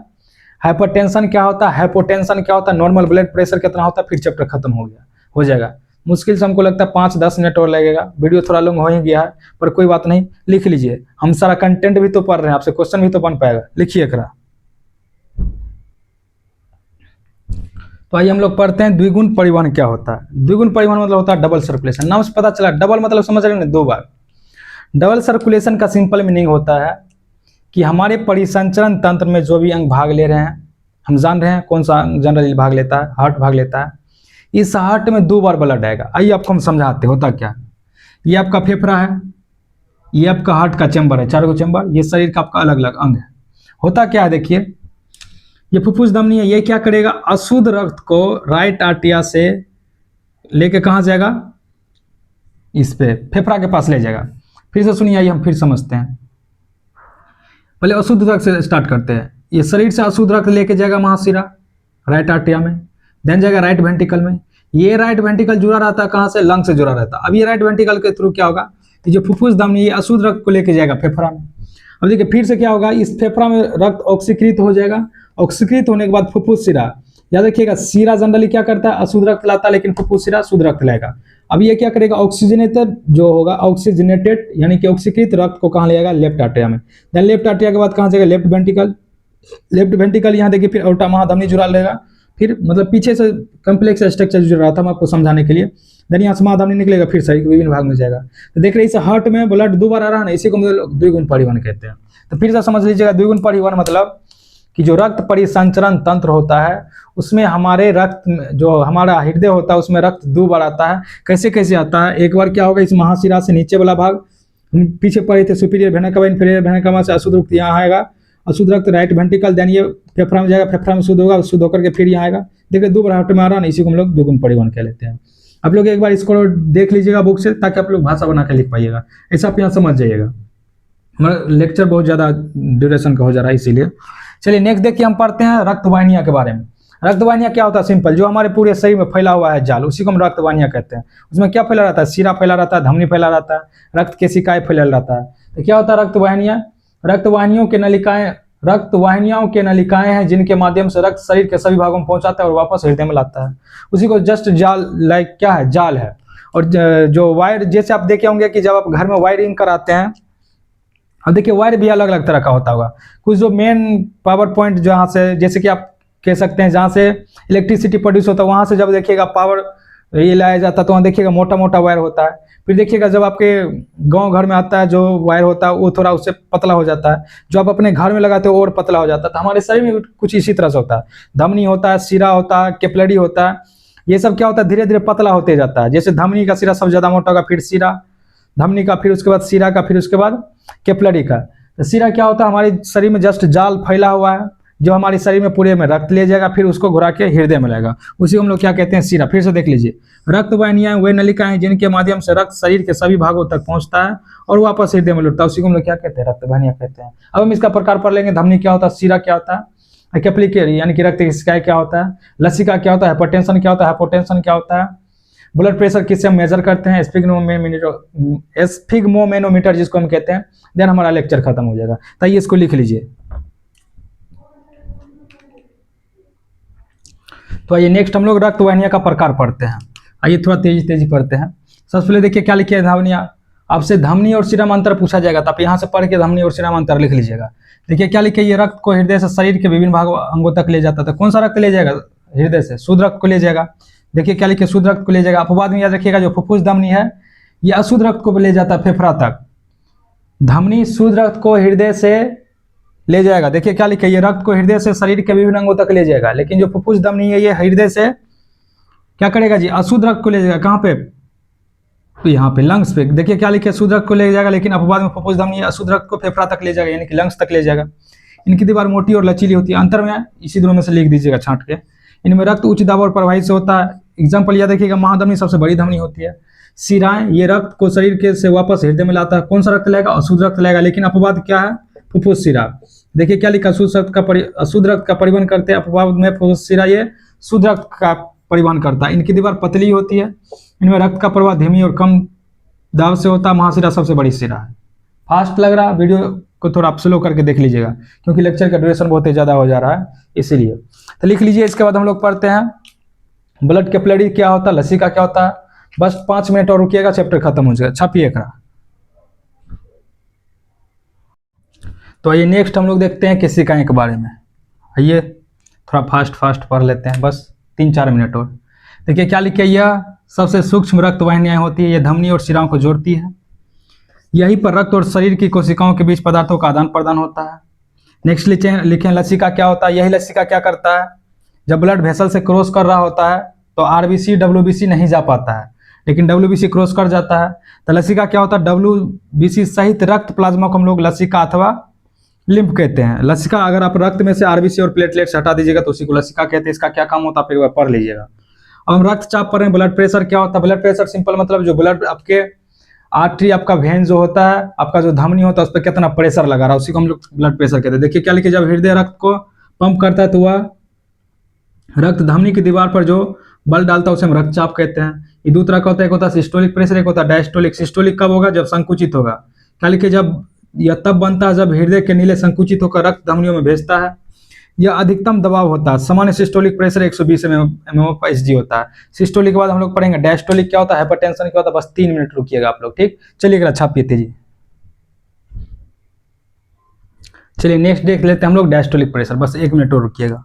हाइपरटेंशन क्या होता है, हाइपोटेंशन क्या होता है, नॉर्मल ब्लड प्रेशर कितना होता है, फिर चैप्टर खत्म हो जाएगा। मुश्किल से हमको लगता है 5-10 मिनट और लगेगा, वीडियो थोड़ा लॉन्ग हो ही गया है, पर कोई बात नहीं, लिख लीजिए। हम सारा कंटेंट भी तो पढ़ रहे हैं, आपसे क्वेश्चन भी तो बन पाएगा, लिखिए करा। तो आइए हम लोग पढ़ते हैं द्विगुण परिवहन क्या होता है। द्विगुण परिवहन मतलब होता है डबल सर्कुलेशन। नाम से पता चला, डबल मतलब समझ रहे हैं ना, 2 बार। डबल सर्कुलेशन का सिंपल मीनिंग होता है कि हमारे परिसंचरण तंत्र में जो भी अंग भाग ले रहे हैं, हम जान रहे हैं कौन सा अंग जनरली भाग लेता है, हार्ट भाग लेता है। इस हार्ट में 2 बार ब्लड आएगा। आइए आपको हम समझाते होता क्या। ये आपका फेफड़ा है, ये आपका हार्ट का चैम्बर है, 4 चैम्बर, ये शरीर का आपका अलग अलग अंग है। होता क्या है देखिए, ये फुफ्फुस धमनी है, ये क्या करेगा, अशुद्ध रक्त को राइट आर्टिया से लेके कहाँ जाएगा, इस पे फेफड़ा के पास ले जाएगा। फिर से सुनिए, आइए हम फिर समझते हैं। पहले अशुद्ध रक्त से स्टार्ट करते हैं। ये शरीर से अशुद्ध रक्त लेके जाएगा महाशिरा राइट आर्टिया में, देन जाएगा राइट वेंट्रिकल में। ये राइट वेंट्रिकल जुड़ा रहता है कहाँ से, लंग से जुड़ा रहता है। अब ये राइट वेंट्रिकल के थ्रू क्या होगा, कि जो फुफ्फुस धमनी ये अशुद्ध रक्त को लेके जाएगा फेफड़ा में। अब देखिए फिर से क्या होगा, इस फेफड़ा में रक्त ऑक्सीकृत हो जाएगा। ऑक्सीकृत होने के बाद फुफ्फुस शिरा, याद रखिएगा शिरा जनरली क्या करता है, अशुद्ध रक्त लाता है, लेकिन फुफ्फुस शिरा शुद्ध रक्त लाएगा। अब ये क्या करेगा, ऑक्सीजनेटेड जो होगा, ऑक्सीजनेटेड यानी कि ऑक्सीकृत रक्त को कहाँ ले जाएगा, लेफ्ट आर्टिया में। देन लेफ्ट आर्टिया के बाद कहाँ जाएगा, लेफ्ट वेंट्रिकल। लेफ्ट वेंट्रिकल यहाँ देखिए फिर अल्टा महाधमनी जुड़ा रहेगा, फिर मतलब पीछे से कम्प्लेक्स स्ट्रक्चर जुड़ रहा था मैं आपको समझाने के लिए। देन यहाँ से महाधमनी निकलेगा, फिर शरीर के विभिन्न भाग में जाएगा। तो देख रहे हैं इस हार्ट में ब्लड 2 बार आ रहा है ना, इसी को मतलब द्विगुण परिवहन कहते हैं। तो फिर से समझ लीजिएगा, द्विगुण परिवहन मतलब कि जो रक्त परिसंचरण तंत्र होता है उसमें हमारे रक्त जो हमारा हृदय होता है उसमें रक्त 2 बार आता है। कैसे कैसे आता है, एक बार क्या होगा, इस महाशिरा से नीचे वाला भाग, पीछे पढ़े थे सुपीरियर वेना कवा, इन्फीरियर वेना कवा से अशुद्ध रक्त यहाँ आएगा, अशुद्ध रक्त राइट वेंट्रिकल, देन ये फेफड़ा में जाएगा, फेफड़ा में शुद्ध होगा, शुद्ध होकर के फिर यहाँ आएगा। देखिए 2 बार हार्ट में आ रहा है, इसी को हम लोग द्विगुण परिवहन कह लेते हैं। आप लोग एक बार इसको देख लीजिएगा बुक से, ताकि आप लोग भाषा बना के लिख पाइएगा, ऐसा आप यहाँ समझ जाइएगा। हमारा लेक्चर बहुत ज़्यादा ड्यूरेशन का हो जा रहा है इसीलिए। चलिए नेक्स्ट देखिए, हम पढ़ते हैं रक्तवाहिनियाँ के बारे में। रक्तवाहिनियाँ क्या होता है, सिंपल, जो हमारे पूरे शरीर में फैला हुआ है जाल, उसी को हम रक्तवाहिनियाँ कहते हैं। उसमें क्या फैला रहता है, शिरा फैला रहता है, धमनी फैला रहता है, रक्त केशिकाएं फैला रहता है। तो क्या होता है रक्तवाहिनियाँ, रक्तवाहिनियों के नलिकाएं हैं जिनके माध्यम से रक्त शरीर के सभी भागों में पहुंचाता है और वापस हृदय में लाता है। उसी को जस्ट जाल, लाइक क्या है, जाल है। और जो वायर, जैसे आप देखे होंगे कि जब आप घर में वायरिंग कराते हैं, अब देखिए वायर भी अलग अलग तरह का होता होगा। कुछ जो मेन पावर पॉइंट जहाँ से, जैसे कि आप कह सकते हैं जहाँ से इलेक्ट्रिसिटी प्रोड्यूस होता है, वहाँ से जब देखिएगा पावर ये लाया जाता है तो वहाँ देखिएगा मोटा मोटा वायर होता है। फिर देखिएगा जब आपके गांव घर में आता है जो वायर होता है वो थोड़ा उससे पतला हो जाता है, जो आप अपने घर में लगाते हो और पतला हो जाता है। तो हमारे शरीर में कुछ इसी तरह से होता है, धमनी होता है, शिरा होता है, कैपिलरी होता है, ये सब क्या होता है धीरे धीरे पतला होते जाता है। जैसे धमनी का शिरा सबसे ज़्यादा मोटा होगा, फिर शिरा, धमनी का, फिर उसके बाद शिरा का, फिर उसके बाद कैपिलरी का। तो शिरा क्या होता है, हमारे शरीर में जस्ट जाल फैला हुआ है जो हमारे शरीर में पूरे में रक्त ले जाएगा, फिर उसको घुरा के हृदय में लगेगा, उसी को हम लोग क्या कहते हैं, शिरा। फिर से देख लीजिए, रक्तवाहिनियां वे नलिकाएं जिनके माध्यम से रक्त शरीर के सभी भागों तक पहुंचता है और वापस हृदय में लौटता है, उसी को हम लोग क्या कहते हैं, रक्तवाहिनियां कहते हैं। अब हम इसका प्रकार पढ़ लेंगे, धमनी क्या होता है, शिरा क्या होता है, कैपिलरी यानी कि रक्त केशिकाएं क्या होता है, लसिका क्या होता है, हाइपरटेंशन क्या होता है, हाइपोटेंशन क्या होता है, ब्लड प्रेशर किससे हम मेजर करते हैं, स्फिग्मोमेनोमीटर जिसको हम कहते हैं। देन हमारा लेक्चर खत्म हो जाएगा, तो ये इसको लिख लीजिए। तो आइए नेक्स्ट हम लोग रक्तवाहिनियां का प्रकार पढ़ते हैं। आइए थोड़ा तेजी पढ़ते हैं। सबसे पहले देखिए क्या लिखिए, धमनियां। आपसे धमनी और शिरा में अंतर पूछा जाएगा तो आप यहाँ से पढ़ के धमनी और शिरा में अंतर लिख लीजिएगा। देखिए क्या लिखिए, ये रक्त को हृदय से शरीर के विभिन्न भागों अंगों तक ले जाता था। कौन सा रक्त ले जाएगा, हृदय से शुद्ध रक्त को ले जाएगा। देखिए क्या लिखिए, शुद्ध रक्त को ले जाएगा। अपवाद में याद रखिएगा, जो फुफ्फुस धमनी है ये अशुद्ध रक्त को ले जाता है फेफड़ा तक, धमनी शुद्ध रक्त को हृदय से ले जाएगा। देखिए क्या लिखा है, ये रक्त को हृदय से शरीर के विभिन्न अंगों तक ले जाएगा, लेकिन जो फुफ्फुस धमनी है ये हृदय से क्या करेगा जी, अशुद्ध रक्त को ले जाएगा। कहाँ पे, तो यहाँ पे लंग्स पे देखिए क्या लिखे, शुद्ध रक्त को ले जाएगा, लेकिन अपवाद में फुफ्फुस धमनी अशुद्ध रक्त को फेफड़ा तक ले जाएगा, यानी कि लंग्स तक ले जाएगा। इनकी दीवार मोटी और लचीली होती है। अंतर में इसी दोनों में से लिख दीजिएगा छांट के। इनमें रक्त उच्च दाब और प्रवाही से होता है। एग्जाम्पल यह देखिएगा, महाधमनी सबसे बड़ी धमनी होती है। शिराएं, ये रक्त को शरीर के से वापस हृदय में लाता है। कौन सा रक्त लाएगा? अशुद्ध रक्त लाएगा, लेकिन अपवाद क्या है? फुफ्फुस शिरा। देखिए क्या लिखा, अशुद्ध रक्त का परिवहन करते हैं। अपवाद में फुफ्फुस शिरा ये शुद्ध रक्त का परिवहन करता है। इनकी दीवार पतली होती है। इनमें रक्त का प्रवाह धीमी और कम दाब से होता है। महाशिरा सबसे बड़ी शिरा है। फास्ट लग रहा, वीडियो को थोड़ा आप स्लो करके देख लीजिएगा, क्योंकि लेक्चर का ड्यूरेशन बहुत ही ज़्यादा हो जा रहा है, इसीलिए। तो लिख लीजिए। इसके बाद हम लोग पढ़ते हैं ब्लड कैपिलरी क्या होता है, लसिका क्या होता है। बस 5 मिनट और रुकिएगा, चैप्टर खत्म हो जाएगा। छापिए करा। तो आइए नेक्स्ट हम लोग देखते हैं केशिकाएं के बारे में। आइए थोड़ा फास्ट पढ़ लेते हैं, बस 3-4 मिनट और। देखिए क्या लिखे, यह सबसे सूक्ष्म रक्त वाहिनियां होती है। यह धमनी और शिराओं को जोड़ती है। यहीं पर रक्त और शरीर की कोशिकाओं के बीच पदार्थों का आदान प्रदान होता है। नेक्स्ट लिखें लसिका क्या होता है। यही लसिका क्या करता है, जब ब्लड वेसल से क्रॉस कर रहा होता है तो आरबीसी डब्ल्यूबीसी नहीं जा पाता है, लेकिन डब्ल्यूबीसी क्रॉस कर जाता है। तो लसिका क्या होता है, डब्ल्यूबीसी सहित रक्त प्लाज्मा को हम लोग लसिका अथवा लिम्फ कहते हैं। लसिका, अगर आप रक्त में से आरबीसी और प्लेटलेट्स हटा दीजिएगा तो उसी को लसिका कहते हैं। इसका क्या काम होता है फिर वह पढ़ लीजिएगा। अब हम रक्तचाप पर हैं। ब्लड प्रेशर क्या होता है। ब्लड प्रेशर सिंपल मतलब जो ब्लड आपके आर्टरी, आपका वेन जो होता है, आपका जो धमनी होता है, उस पर कितना प्रेशर लगा रहा है, उसी को हम लोग ब्लड प्रेशर कहते हैं। देखिए क्या लिखे, जब हृदय रक्त को पंप करता है तो वह रक्त धमनी की दीवार पर जो बल डालता है उसे हम रक्तचाप कहते हैं। ये दो तरह का होता है, एक होता है सिस्टोलिक प्रेशर, एक होता है डायस्टोलिक। सिस्टोलिक कब होगा, जब संकुचित होगा। क्या लिखे, जब यह तब बनता है जब हृदय के नीले संकुचित होकर रक्त धमनियों में भेजता है। यह अधिकतम दबाव होता है। सामान्य सिस्टोलिक प्रेशर 120 mmHg होता है। सिस्टोलिक के बाद हम लोग पढ़ेंगे डायस्टोलिक क्या होता है, हाइपरटेंशन क्या होता है। बस 3 मिनट रुकिएगा आप लोग, ठीक। चलिए छापिए तेजी। चलिए नेक्स्ट देख लेते हैं हम लोग डायस्टोलिक प्रेशर। बस 1 मिनट और रुकिएगा।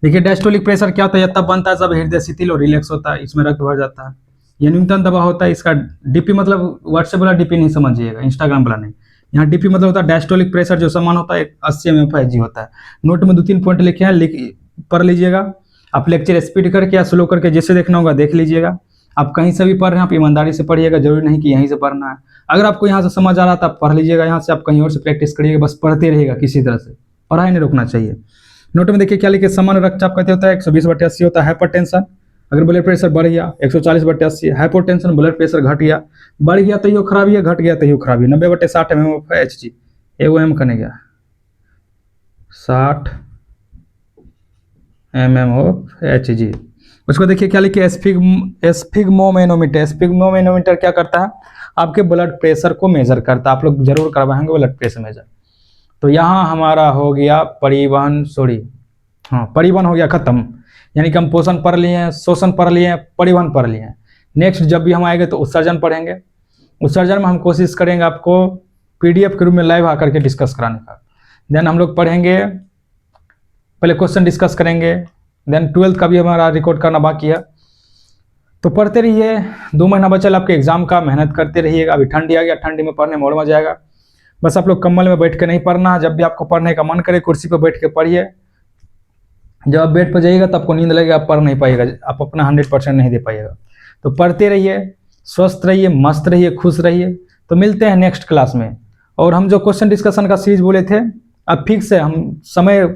देखिए डायस्टोलिक प्रेशर क्या होता है, यह तब बनता है जब हृदय शिथिल और रिलैक्स होता है, इसमें रक्त भर जाता है। यह न्यूनतम दबाव होता है। इसका डीपी मतलब व्हाट्सएप वाला डीपी नहीं समझिएगा, इंस्टाग्राम वाला नहीं। यहाँ डीपी मतलब होता है डायस्टोलिक प्रेशर जो समान होता है 80 mmHg होता है। नोट में 2-3 पॉइंट लिखे हैं, पढ़ लीजिएगा। आप लेक्चर स्पीड करके या स्लो करके जैसे देखना होगा देख लीजिएगा। आप कहीं से भी पढ़ रहे हैं, आप ईमानदारी से पढ़िएगा, जरूरी नहीं कि यहीं से पढ़ना है। अगर आपको यहाँ से समझ आ रहा था आप पढ़ लीजिएगा, यहाँ से आप कहीं और से प्रैक्टिस करिएगा। बस पढ़ते रहिएगा, किसी तरह से पढ़ाई नहीं रोकना चाहिए। नोट में देखिए क्या लिखे, सामान्य रक्तचाप कहते होता है 120/80 होता है। हाइपरटेंशन, अगर ब्लड प्रेशर बढ़ गया 140/80। हाइपोटेंशन, ब्लड प्रेशर घट गया, बढ़ गया तो खराबी है, घट गया तो खराबी। 90/60 mmHg, एगो एम कने गया 60 mmHg। उसको देखिए क्या लिखे, एस्फिग्मोमेनोमीटर। एस्फिग्मोमेनोमीटर क्या करता है, आपके ब्लड प्रेशर को मेजर करता है। आप लोग जरूर करवाएंगे ब्लड प्रेशर मेजर। तो यहाँ हमारा हो गया परिवहन, परिवहन हो गया खत्म। यानी कि हम पोषण पढ़ लिए हैं, शोषण पढ़ लिए हैं, परिवहन पढ़ लिए हैं। नेक्स्ट जब भी हम आएंगे तो उत्सर्जन पढ़ेंगे। उत्सर्जन में हम कोशिश करेंगे आपको पीडीएफ के रूप में लाइव आकर के डिस्कस कराने का। देन हम लोग पढ़ेंगे, पहले क्वेश्चन डिस्कस करेंगे, देन 12th का भी हमारा रिकॉर्ड करना बाकी है। तो पढ़ते रहिए, 2 महीना बचल आपके एग्जाम का, मेहनत करते रहिएगा। अभी ठंडी आ गया, ठंडी में पढ़ने में और मजा आएगा। बस आप लोग कम्बल में बैठ के नहीं पढ़ना है। जब भी आपको पढ़ने का मन करे कुर्सी पर बैठ के पढ़िए। जब आप बेड पर जाइएगा तो आपको नींद लगेगा, आप पढ़ नहीं पाइएगा, आप अपना 100% नहीं दे पाइएगा। तो पढ़ते रहिए, स्वस्थ रहिए, मस्त रहिए, खुश रहिए। तो मिलते हैं नेक्स्ट क्लास में। और हम जो क्वेश्चन डिस्कशन का सीरीज बोले थे, अब फिक्स है, हम समय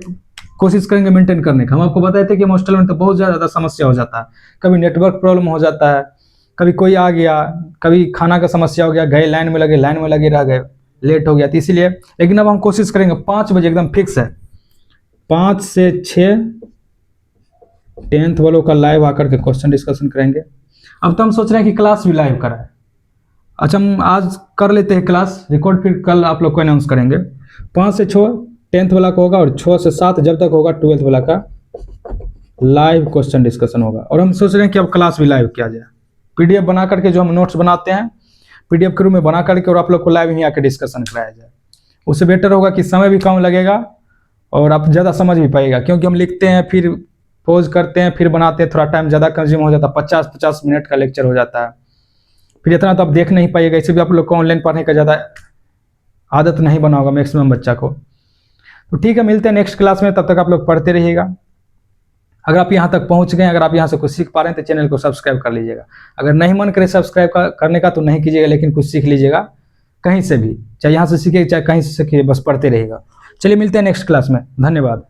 कोशिश करेंगे मेंटेन करने का। हम आपको बताए थे कि हॉस्टल में तो बहुत ज़्यादा समस्या हो जाता है। कभी नेटवर्क प्रॉब्लम हो जाता है, कभी कोई आ गया, कभी खाना का समस्या हो गया, गए लाइन में लगे रह गए, लेट हो गया। तो इसीलिए, लेकिन अब हम कोशिश करेंगे 5 बजे एकदम फिक्स है, 5 से 6 10th वालों का लाइव आकर के क्वेश्चन डिस्कशन करेंगे। अब तो हम सोच रहे हैं कि क्लास भी लाइव कराएं। अच्छा, हम आज कर लेते हैं क्लास, रिकॉर्ड फिर कल आप लोग को अनाउंस करेंगे। 5 से 6 10th वाला का होगा, और 6 से 7 जब तक होगा 12th वाला का लाइव क्वेश्चन डिस्कशन होगा। और हम सोच रहे हैं कि अब क्लास भी लाइव किया जाए। पीडीएफ बना करके जो हम नोट्स बनाते हैं पीडीएफ के रूप में बना करके, और आप लोग को लाइव ही आकर डिस्कशन कराया जाए। उससे बेटर होगा कि समय भी कम लगेगा और आप ज़्यादा समझ भी पाइएगा। क्योंकि हम लिखते हैं, फिर पोज करते हैं, फिर बनाते हैं, थोड़ा टाइम ज़्यादा कंज्यूम हो जाता है। 50-50 मिनट का लेक्चर हो जाता है, फिर इतना तो आप देख नहीं पाइएगा। इसे भी आप लोग को ऑनलाइन पढ़ने का ज़्यादा आदत नहीं बना होगा मैक्सिमम बच्चा को। तो ठीक है, मिलते हैं नेक्स्ट क्लास में। तब तक आप लोग पढ़ते रहिएगा। अगर आप यहाँ तक पहुँच गए, अगर आप यहाँ से कुछ सीख पा रहे हैं तो चैनल को सब्सक्राइब कर लीजिएगा। अगर नहीं मन करे सब्सक्राइब करने का तो नहीं कीजिएगा, लेकिन कुछ सीख लीजिएगा कहीं से भी, चाहे यहाँ से सीखिए चाहे कहीं से सीखिए, बस पढ़ते रहिएगा। चलिए मिलते हैं नेक्स्ट क्लास में, धन्यवाद।